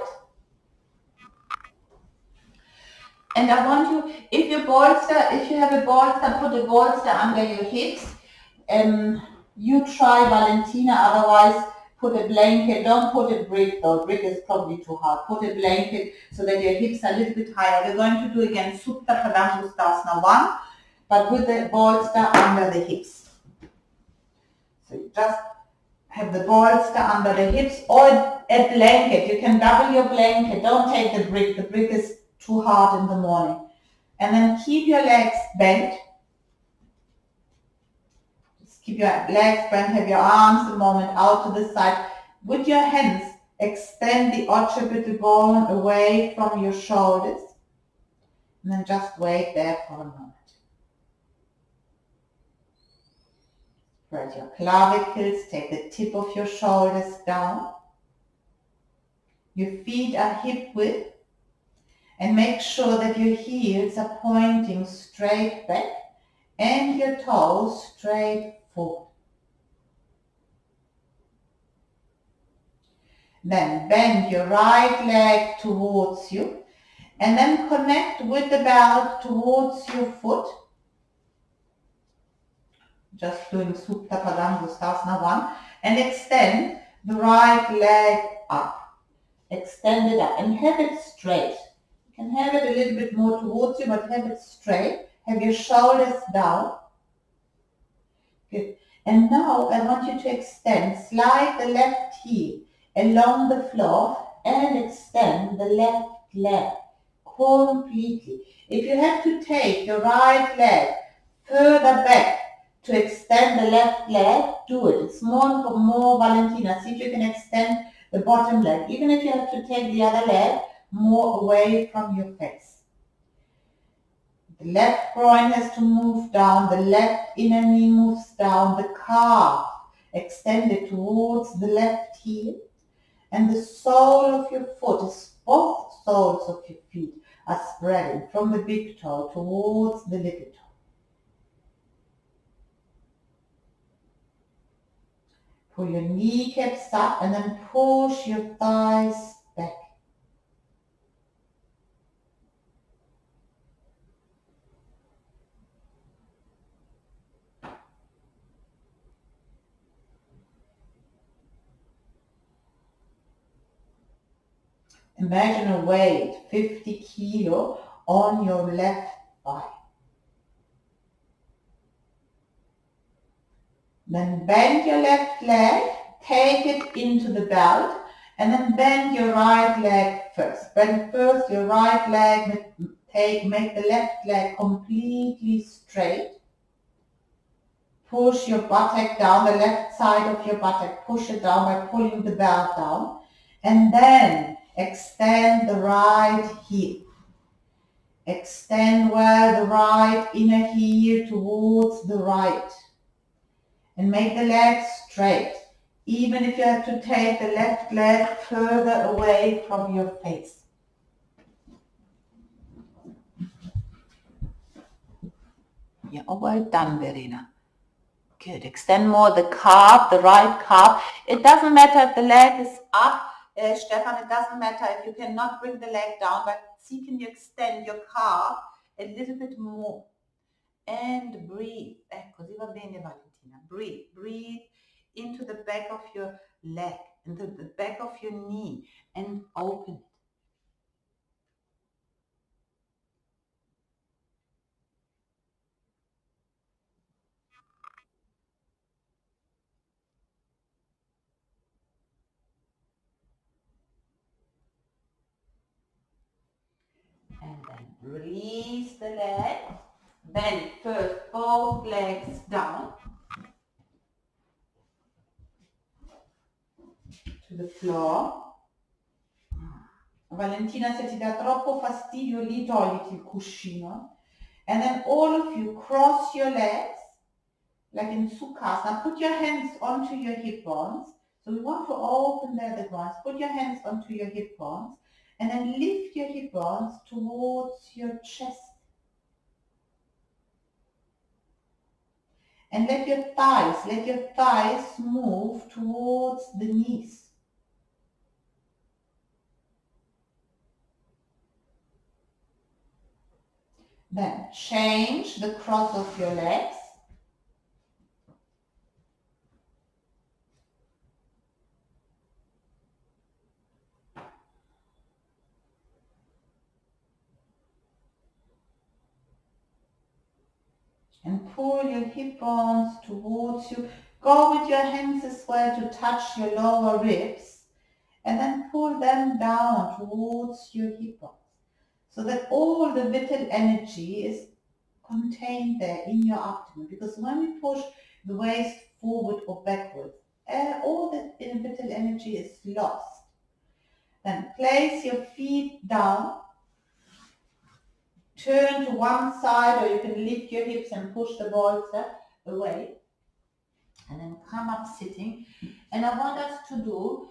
And I want you, if you have a bolster, put a bolster under your hips. You try, Valentina, otherwise put a blanket. Don't put a brick though. Brick is probably too hard. Put a blanket so that your hips are a little bit higher. We're going to do again Supta Padangusthasana 1, but with the bolster under the hips. So you just have the bolster under the hips or a blanket. You can double your blanket. Don't take the brick. The brick is too hard in the morning. And then keep your legs bent. Keep your legs bent, have your arms a moment out to the side. With your hands, extend the occipital bone away from your shoulders. And then just wait there for a moment. Spread your clavicles, take the tip of your shoulders down. Your feet are hip width. And make sure that your heels are pointing straight back and your toes straight forward. Then bend your right leg towards you and then connect with the belt towards your foot. Just doing Supta Padangusthasana 1 and extend the right leg up. Extend it up and have it straight. You can have it a little bit more towards you, but have it straight. Have your shoulders down. Good. And now I want you to extend, slide the left heel along the floor and extend the left leg completely. If you have to take your right leg further back to extend the left leg, do it. It's more, Valentina. See if you can extend the bottom leg. Even if you have to take the other leg more away from your face. The left groin has to move down, the left inner knee moves down, the calf extended towards the left heel, and the sole of your foot both soles of your feet are spreading from the big toe towards the little toe. Pull your kneecaps up and then push your thighs back. Imagine a weight, 50 kilo on your left thigh. Then bend your left leg, take it into the belt, and then bend your right leg first. Bend first your right leg, make the left leg completely straight. Push your buttock down, the left side of your buttock, push it down by pulling the belt down. And then extend the right hip. Extend well the right inner heel towards the right. And make the leg straight. Even if you have to take the left leg further away from your face. Yeah, oh, well done, Verena. Good. Extend more the calf, the right calf. It doesn't matter if the leg is up, Stefan, it doesn't matter if you cannot bring the leg down, but see, can you extend your calf a little bit more? And breathe. Così va bene, Valentina. Breathe. Breathe into the back of your leg, into the back of your knee, and open it. And then release the leg. Bend first both legs down to the floor. Valentina, se ti dà troppo fastidio lì, togliti il cuscino. And then all of you cross your legs, like in Sukhasana. Put your hands onto your hip bones. So we want to open there the ground. Put your hands onto your hip bones. And then lift your hip bones towards your chest. And let your thighs move towards the knees. Then change the cross of your legs. And pull your hip bones towards you. Go with your hands as well to touch your lower ribs. And then pull them down towards your hip bones. So that all the vital energy is contained there in your abdomen. Because when we push the waist forward or backwards, all the vital energy is lost. Then place your feet down. Turn to one side, or you can lift your hips and push the balls away. And then come up sitting. And I want us to do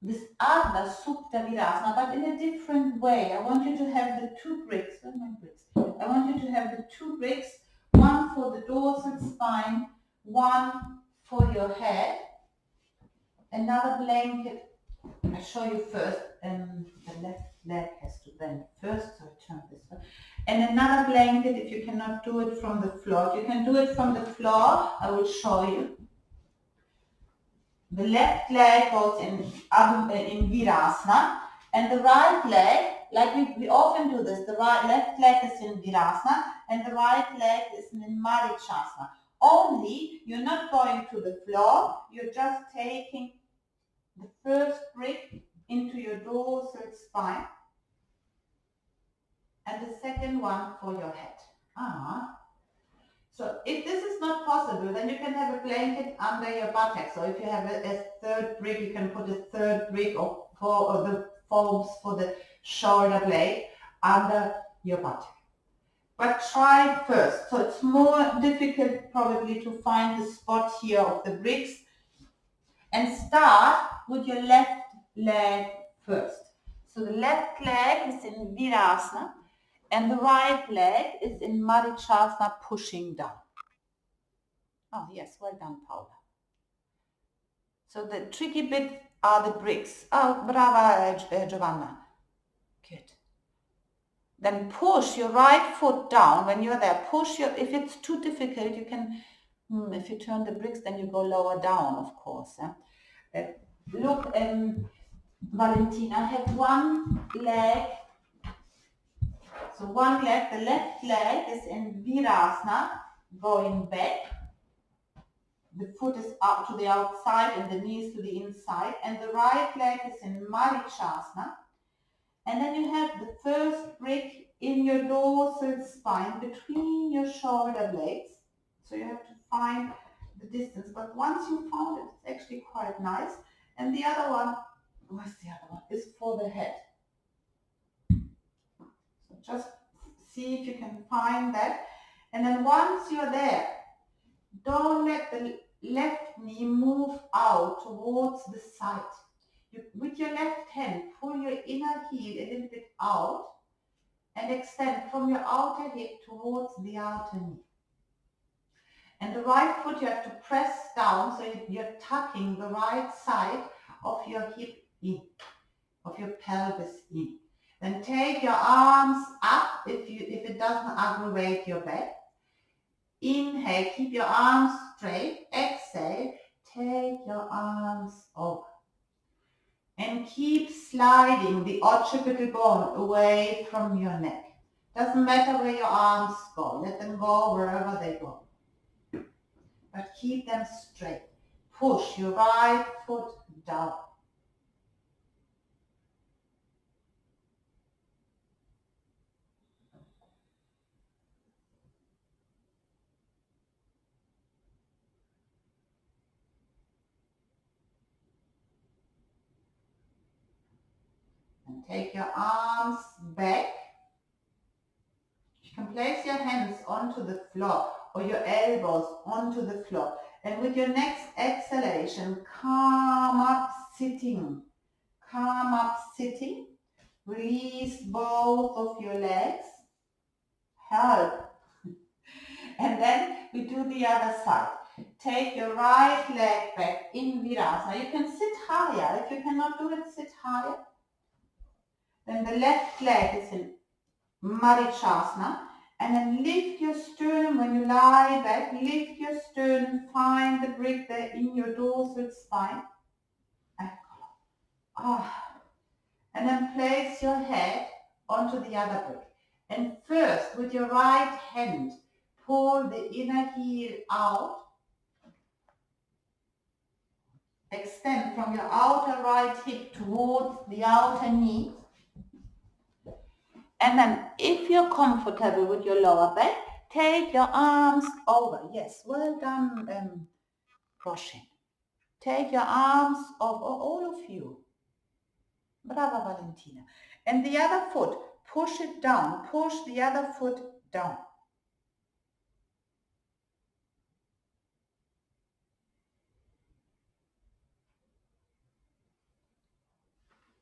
this Ardha Supta Virasana, but in a different way. I want you to have the two bricks. Where are my bricks? I want you to have the two bricks, one for the dorsal spine, one for your head. Another blanket. I'll show you first. The left leg has to bend first, so I turn this way. And another blanket, if you cannot do it from the floor. If you can do it from the floor, I will show you. The left leg goes in Virasana, and the right leg, like we often do this, the left leg is in Virasana, and the right leg is in Marichasana. Only, you're not going to the floor, you're just taking the first brick into your dorsal spine, and the second one for your head. So if this is not possible, then you can have a blanket under your buttocks. So if you have a third brick, you can put a third brick or the foams for the shoulder blade under your buttock. But try it first. So it's more difficult probably to find the spot here of the bricks. And start with your left leg first. So the left leg is in Virasana and the right leg is in Marichasana, pushing down. Oh yes, well done, Paula. So the tricky bit are the bricks. Oh, brava, Giovanna. Good. Then push your right foot down. When you're there, if it's too difficult, you can, if you turn the bricks, then you go lower down, of course. Look, Valentina, have one leg. So one leg, the left leg is in Virasana, going back. The foot is up to the outside and the knees to the inside. And the right leg is in Marichasana. And then you have the first brick in your dorsal spine between your shoulder blades. So you have to find the distance. But once you found it, it's actually quite nice. And the other one, where's the other one? Is for the head. So just see if you can find that. And then once you're there, don't let the left knee move out towards the side. With your left hand, pull your inner heel a little bit out and extend from your outer hip towards the outer knee. And the right foot you have to press down so you're tucking the right side of your hip in, of your pelvis in. Then take your arms up if it doesn't aggravate your back. Inhale, keep your arms straight. Exhale, take your arms over. And keep sliding the occipital bone away from your neck. Doesn't matter where your arms go. Let them go wherever they go. But keep them straight. Push your right foot down. And take your arms back. You can place your hands onto the floor or your elbows onto the floor. And with your next exhalation, come up sitting. Come up sitting. Release both of your legs. Help. And then we do the other side. Take your right leg back in Virasana. You can sit higher. If you cannot do it, sit higher. Then the left leg is in Marichasana. And then lift your sternum when you lie back. Lift your sternum. Find the brick there in your dorsal spine. And then place your head onto the other brick. And first, with your right hand, pull the inner heel out. Extend from your outer right hip towards the outer knee. And then, if you're comfortable with your lower back, take your arms over. Yes, well done, Roshin. Take your arms over, all of you. Brava, Valentina. And the other foot, push it down. Push the other foot down.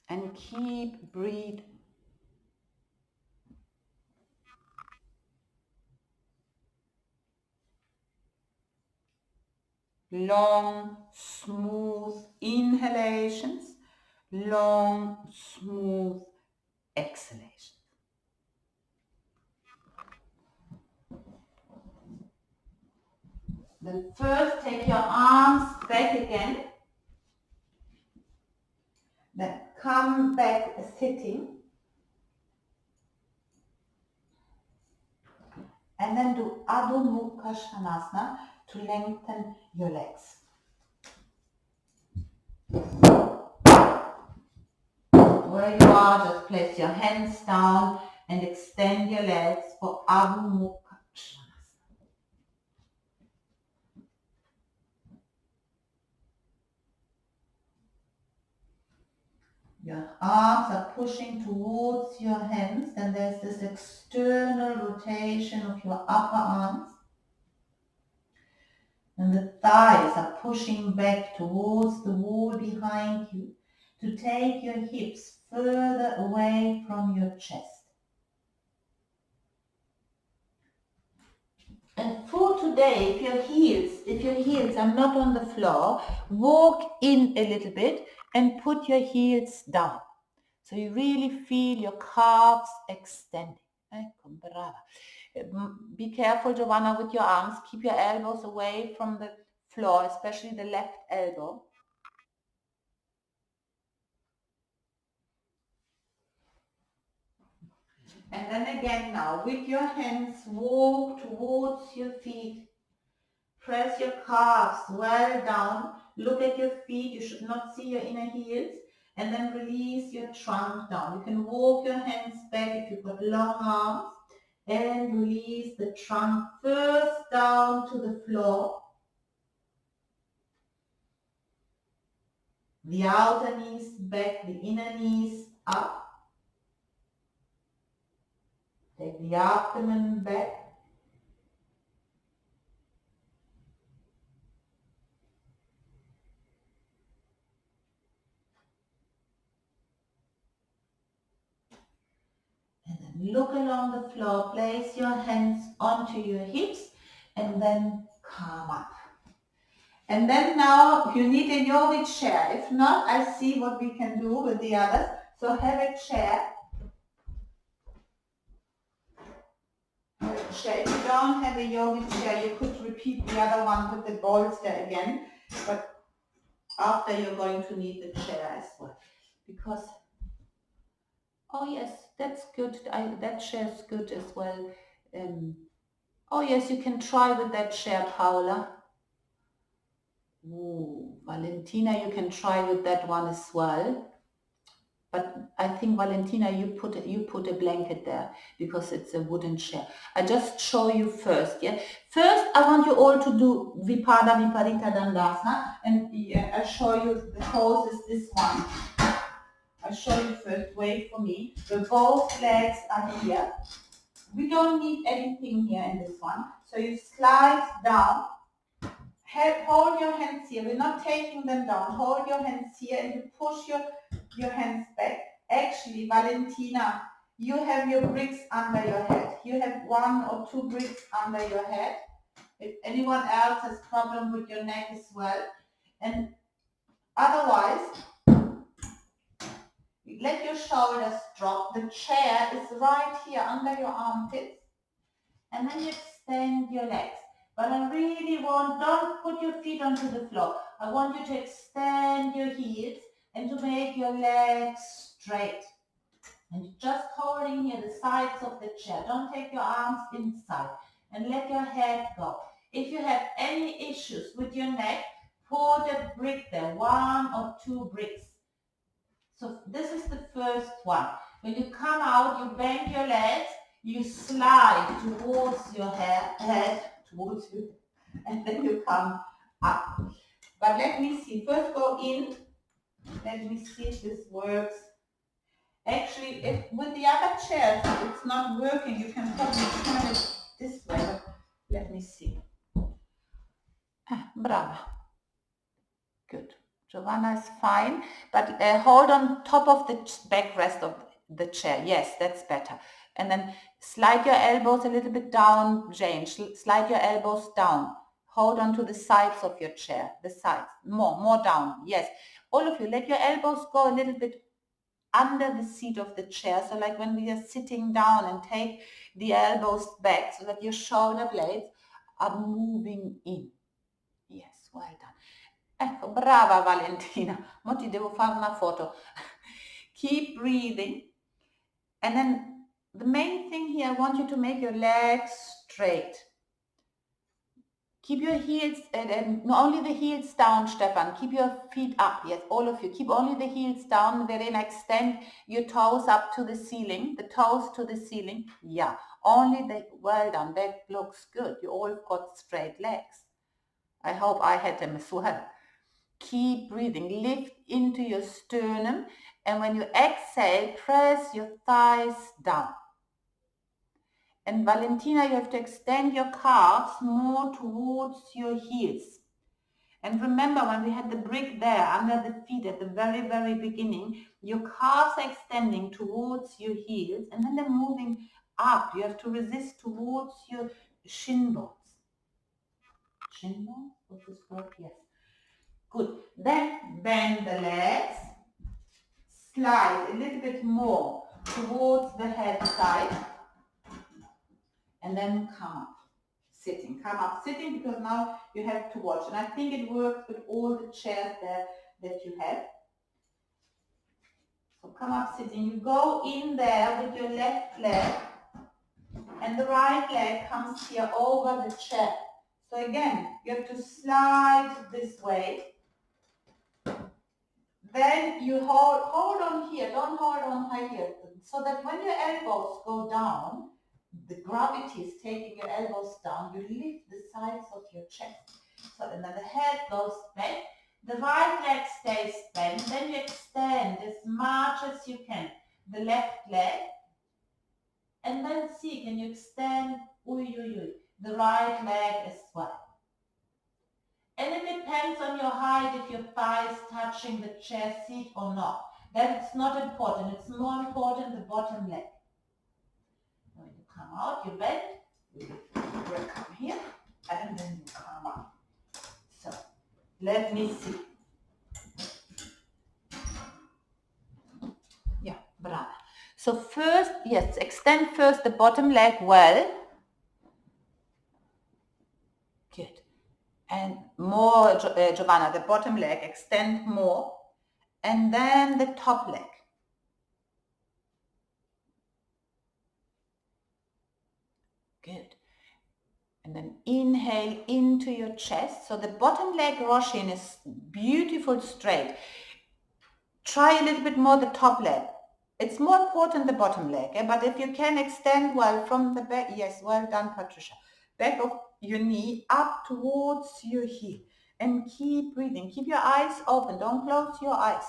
And keep breathing. Long, smooth inhalations, long, smooth exhalations. Then first take your arms back again. Then come back sitting. And then do Adho Mukha Svanasana to lengthen your legs. Where you are, just place your hands down and extend your legs for Adho Mukha Svanasana. Your arms are pushing towards your hands, and there's this external rotation of your upper arms. And the thighs are pushing back towards the wall behind you to take your hips further away from your chest. And for today, if your heels are not on the floor, walk in a little bit and put your heels down. So you really feel your calves extending. Ecco, brava. Be careful, Giovanna, with your arms. Keep your elbows away from the floor, especially the left elbow. And then again now, with your hands, walk towards your feet. Press your calves well down. Look at your feet. You should not see your inner heels. And then release your trunk down. You can walk your hands back if you've got long arms. And release the trunk first down to the floor. The outer knees back, the inner knees up. Take the abdomen back. And then look along the floor. Place your hands onto your hips and then come up. And then now you need a yogic chair. If not, I see what we can do with the others. So have a chair. If you don't have a yogic chair, you could repeat the other one with the bolster again. But after you're going to need the chair as well. Because, oh yes, that's good. That chair is good as well. Oh yes, you can try with that chair, Paula. Ooh, Valentina, you can try with that one as well. But I think, Valentina, you put a blanket there because it's a wooden chair. I just show you first, yeah? First, I want you all to do Vipada Viparita Dandasana, and I show you the pose is this one. I'll show you first, wait for me. The both legs are here. We don't need anything here in this one. So you slide down. Hold your hands here. We're not taking them down. Hold your hands here and you push your hands back. Actually, Valentina, you have your bricks under your head. You have 1 or 2 bricks under your head. If anyone else has problem with your neck as well. And otherwise, let your shoulders drop. The chair is right here under your armpits. And then you extend your legs. But I really want, don't put your feet onto the floor. I want you to extend your heels and to make your legs straight. And just holding here the sides of the chair. Don't take your arms inside and let your head go. If you have any issues with your neck, put a brick there, 1 or 2 bricks. So this is the first one. When you come out, you bend your legs, you slide towards your head, towards you, and then you come up. But let me see. First go in. Let me see if this works. Actually, if with the other chairs it's not working, you can probably turn it this way. But let me see. Brava. Good. Giovanna is fine, but hold on top of the backrest of the chair. Yes, that's better. And then slide your elbows a little bit down, Jane. Slide your elbows down. Hold on to the sides of your chair, the sides. More down. Yes. All of you, let your elbows go a little bit under the seat of the chair. So like when we are sitting down, and take the elbows back so that your shoulder blades are moving in. Yes, well done. Ecco, brava Valentina. Mo ti devo fare una foto. Keep breathing. And then the main thing here, I want you to make your legs straight. Keep your heels, not only the heels down, Stefan. Keep your feet up. Yes, all of you. Keep only the heels down. Verena, extend your toes up to the ceiling. The toes to the ceiling. Yeah, only the, well done. That looks good. You all got straight legs. I hope I had them as well. Keep breathing. Lift into your sternum. And when you exhale, press your thighs down. And Valentina, you have to extend your calves more towards your heels. And remember, when we had the brick there under the feet at the very, very beginning, your calves are extending towards your heels and then they're moving up. You have to resist towards your shin bones. Shin bones? What's this word? Yes. Good. Then bend the legs. Slide a little bit more towards the head side. And then come up, sitting. Come up, sitting, because now you have to watch. And I think it works with all the chairs there that you have. So come up, sitting. You go in there with your left leg and the right leg comes here over the chair. So again, you have to slide this way. Then you hold on here, don't hold on high here, so that when your elbows go down, the gravity is taking your elbows down, you lift the sides of your chest. So and then the head goes back, the right leg stays bent, then you extend as much as you can the left leg, and then see, can you extend the right leg as well. And it depends on your height, if your thigh is touching the chair seat or not. That's not important. It's more important the bottom leg. When you come out, you bend, you come here, and then you come up. So, let me see. Yeah, brava. So first, yes, extend first the bottom leg well. Good. And more, Giovanna, the bottom leg, extend more. And then the top leg. Good. And then inhale into your chest. So the bottom leg Roshin is beautiful straight. Try a little bit more the top leg. It's more important the bottom leg, but if you can extend well from the back, yes, well done, Patricia. Back of your knee up towards your heel. And keep breathing. Keep your eyes open. Don't close your eyes.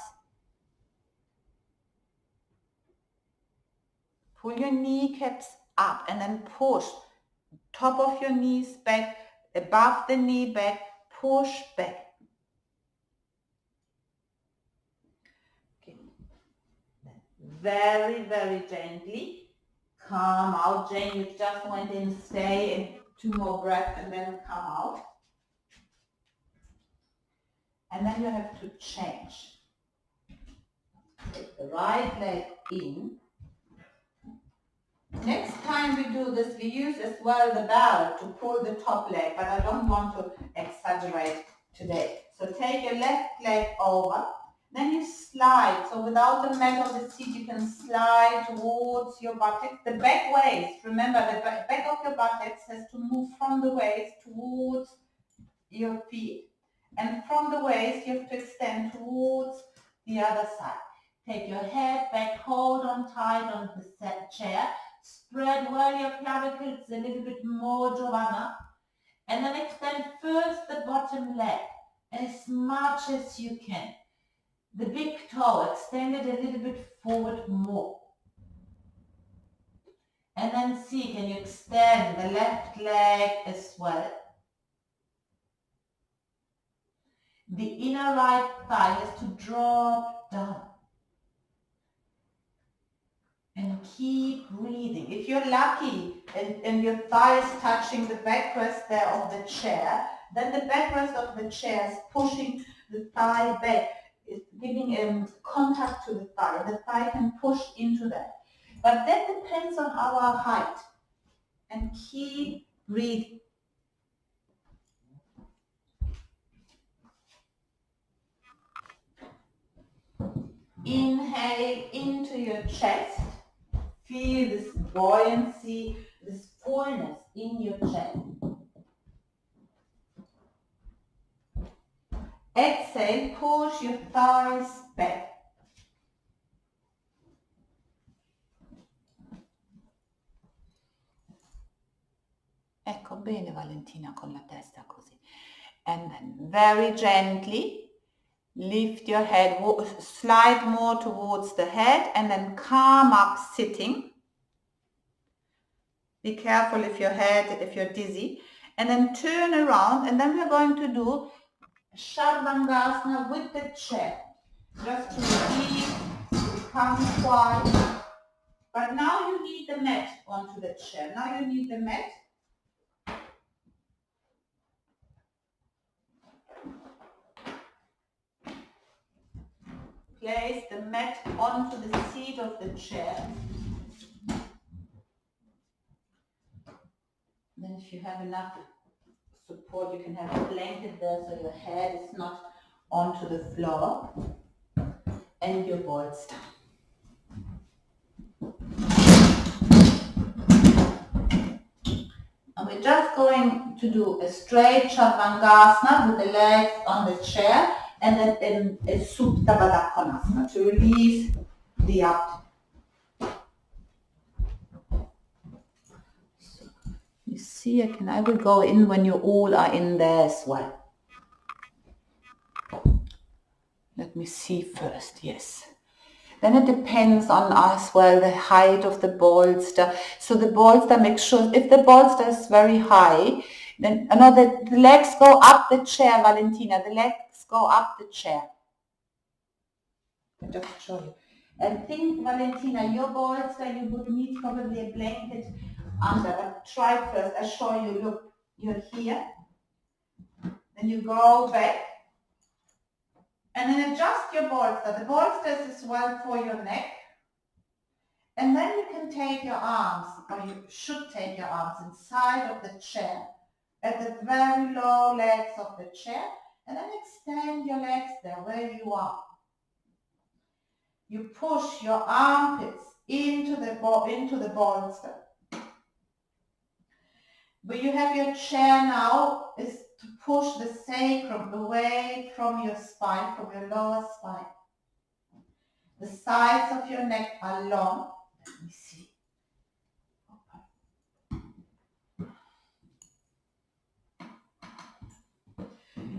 Pull your kneecaps up and then push. Top of your knees back, above the knee back, push back. Okay. Very, very gently. Come out, Jane. You just went in, stay, and 2 more breaths and then come out. And then you have to change. Take the right leg in. Next time we do this, we use as well the bell to pull the top leg, but I don't want to exaggerate today. So take your left leg over, then you slide. So without the mat of the seat, you can slide towards your buttocks. The back waist, remember the back of your buttocks has to move from the waist towards your feet. And from the waist, you have to extend towards the other side. Take your head back, hold on tight on the chair. Spread well your clavicles a little bit more, Giovanna. And then extend first the bottom leg as much as you can. The big toe, extend it a little bit forward more. And then see, can you extend the left leg as well? The inner right thigh has to drop down. And keep breathing. If you're lucky and your thigh is touching the backrest there of the chair, then the backrest of the chair is pushing the thigh back. It's giving contact to the thigh. The thigh can push into that. But that depends on our height. And keep breathing. Inhale into your chest. Feel this buoyancy, this fullness in your chest. Exhale, push your thighs back. Ecco, bene Valentina con la testa così. And then very gently lift your head, slide more towards the head and then come up sitting. Be careful if you're dizzy. And then turn around and then we're going to do Shavasana with the chair. Just to release, become quiet. But now you need the mat onto the chair. Now you need the mat. Place the mat onto the seat of the chair. Then if you have enough support, you can have a blanket there so your head is not onto the floor and your balls down. we're just going to do a straight Chaturanga with the legs on the chair and then in a Supta Baddha Konasana to release the abdomen. So, you see, I will go in when you all are in there as well. Let me see first, yes. Then it depends on as well the height of the bolster. So the bolster, make sure if the bolster is very high, then the legs go up the chair, Valentina. The legs go up the chair. I'll just show you. And think, Valentina, your bolster, you would need probably a blanket under. But try first. I show you. Look, you're here. Then you go back. And then adjust your bolster. The bolster is as well for your neck. And then you can take your arms, or you should take your arms inside of the chair, at the very low legs of the chair, and then extend your legs there where you are. You push your armpits into the bolster. Where you have your chair now is to push the sacrum away from your spine, from your lower spine. The sides of your neck are long. Let me see.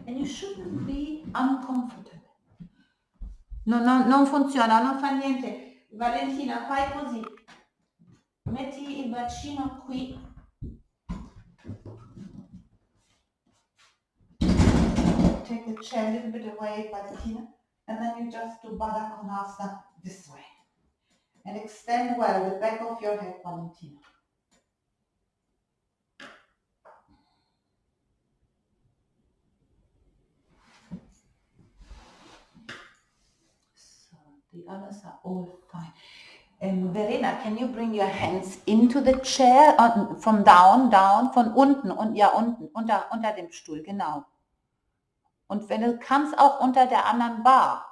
And you shouldn't be uncomfortable. No, non funziona, non fa niente. Valentina, fai così. Metti il bacino qui. Take the chair a little bit away, Valentina. And then you just do Baddha Konasana this way. And extend well the back of your head, Valentina. So the others are all fine. Verena, can you bring your hands into the chair, from down, von unten, und ja, unten, unter dem Stuhl, genau. Und wenn du kannst, auch unter der anderen Bar.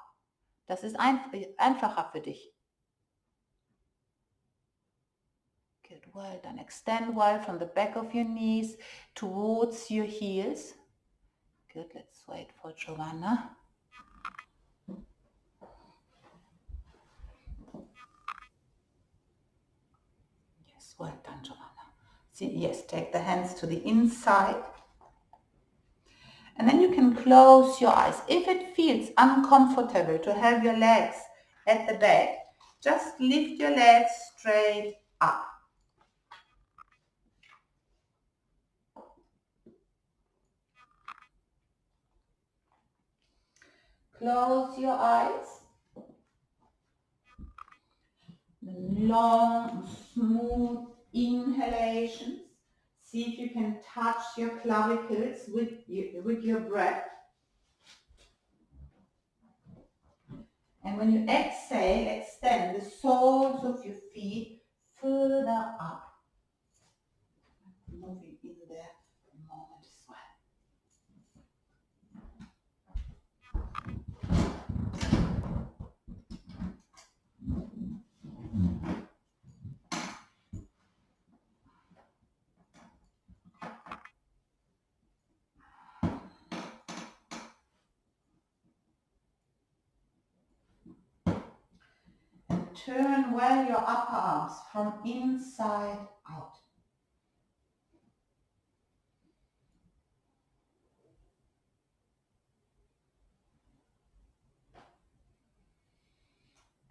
Das ist einfacher für dich. Good, well done. Extend well from the back of your knees towards your heels. Good, let's wait for Giovanna. Yes, well done, Giovanna. See, yes, take the hands to the inside. And then you can close your eyes. If it feels uncomfortable to have your legs at the back, just lift your legs straight up. Close your eyes. Long, smooth inhalations. See if you can touch your clavicles with your breath. And when you exhale, extend the soles of your feet further up. Moving in there a moment as well. And turn well your upper arms from inside out.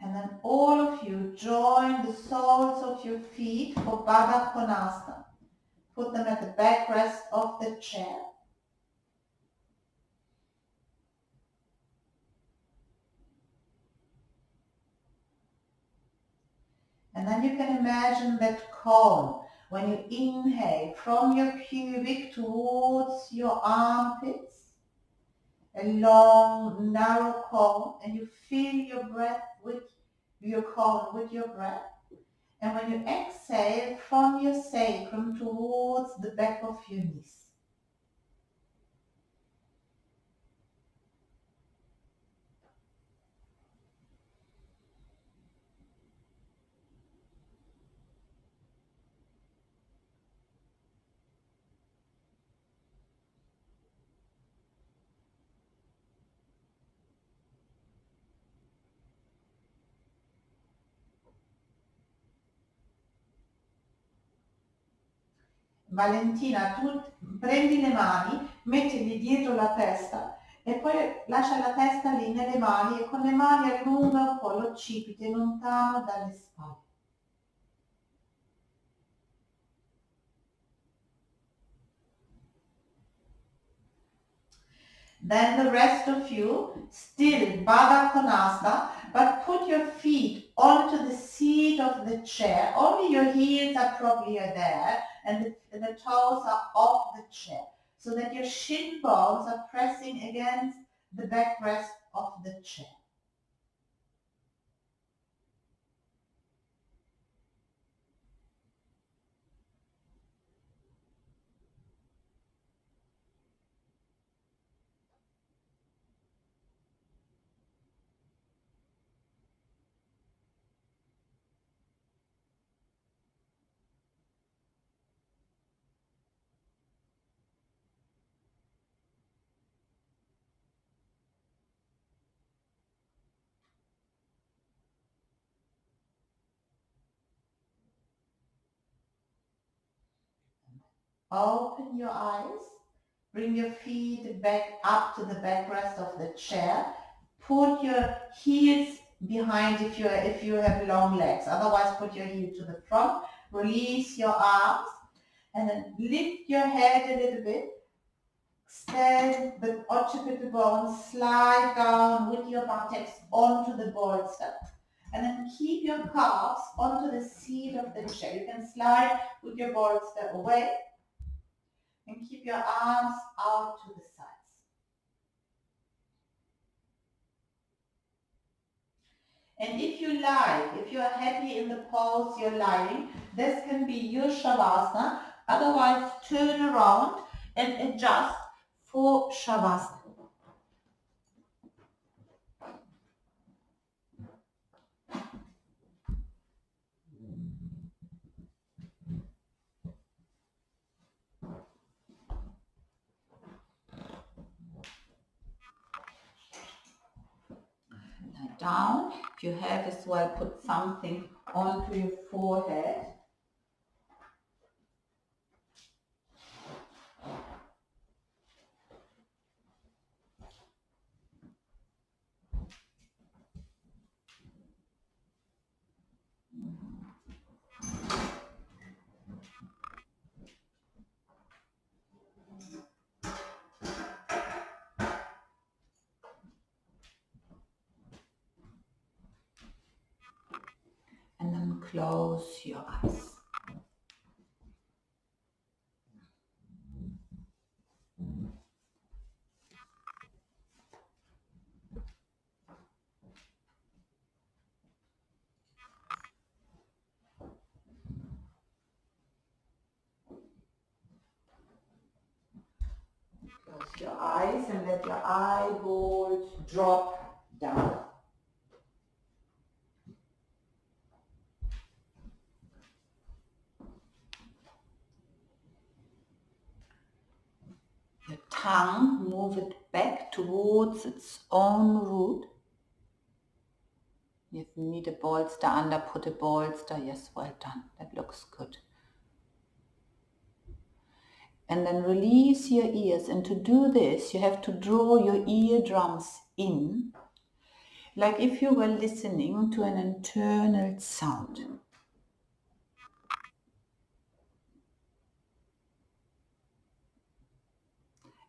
And then all of you join the soles of your feet for Baddha Konasana. Put them at the backrest of the chair. And then you can imagine that cone when you inhale from your pubic towards your armpits. A long, narrow cone, and you fill your breath with your cone, with your breath. And when you exhale from your sacrum towards the back of your knees. Valentina, tu prendi le mani, mettili dietro la testa e poi lascia la testa lì nelle mani e con le mani allunga un po' l'occipite lontano dalle spalle. Then the rest of you, still Baddha Konasana, but put your feet onto the seat of the chair. Only your heels are probably there and the toes are off the chair so that your shin bones are pressing against the backrest of the chair. Open your eyes. Bring your feet back up to the backrest of the chair. Put your heels behind if you have long legs. Otherwise, put your heel to the front. Release your arms and then lift your head a little bit. Extend the occipital bone, slide down with your buttocks onto the bolster. And then keep your calves onto the seat of the chair. You can slide with your bolster away and keep your arms out to the sides. And if you like, if you are happy in the pose you're lying, this can be your Shavasana. Otherwise, turn around and adjust for Shavasana. Lie down. If you have as well, put something onto your forehead. And then close your eyes. Close your eyes and let your eyeballs drop down. Your tongue, move it back towards its own root. If you need a bolster under, put a bolster. Yes, well done. That looks good. And then release your ears. And to do this, you have to draw your eardrums in, like if you were listening to an internal sound.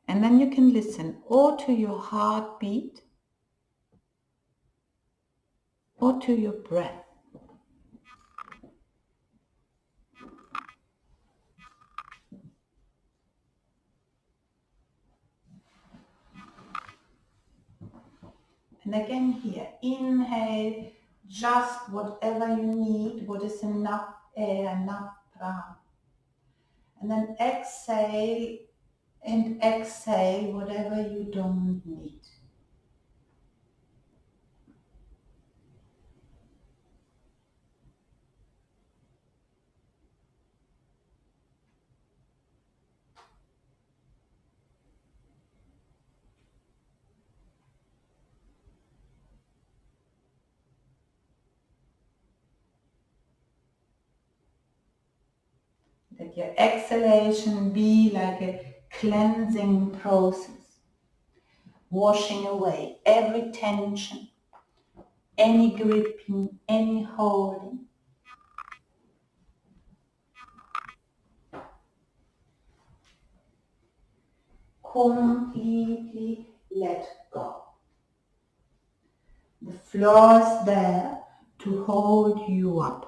And then you can listen or to your heartbeat or to your breath. And again here, inhale just whatever you need, what is enough air, enough prana. And then exhale and exhale whatever you don't need. Let your exhalation be like a cleansing process, washing away every tension, any gripping, any holding. Completely let go. The floor is there to hold you up.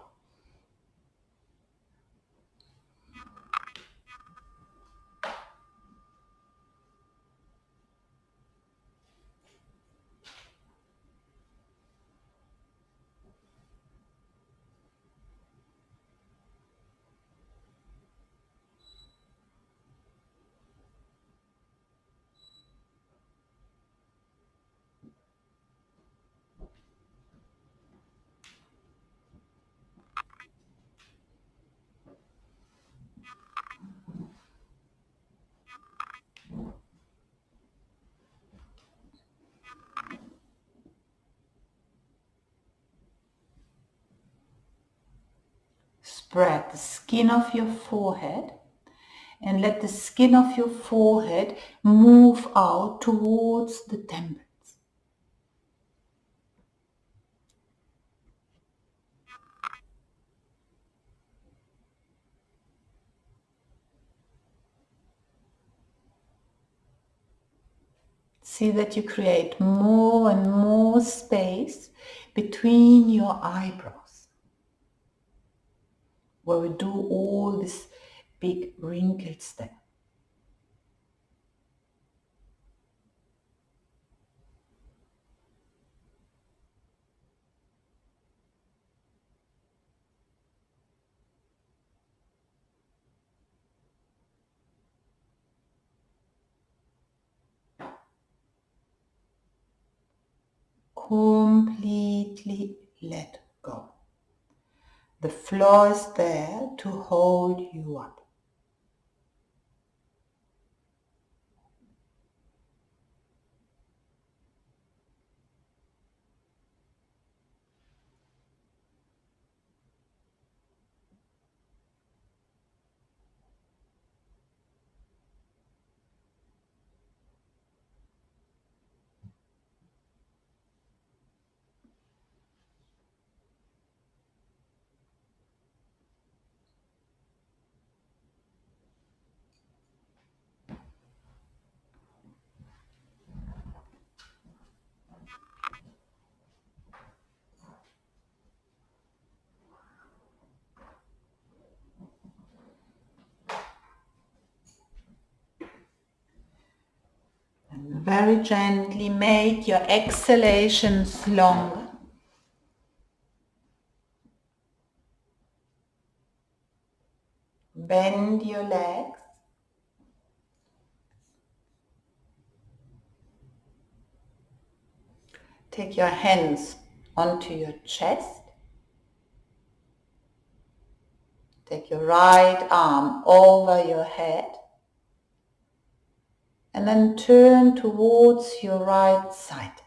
Spread the skin of your forehead and let the skin of your forehead move out towards the temples. See that you create more and more space between your eyebrows, where we do all these big wrinkles there. Completely let go. The floor is there to hold you up. And very gently make your exhalations longer. Bend your legs. Take your hands onto your chest. Take your right arm over your head. And then turn towards your right side.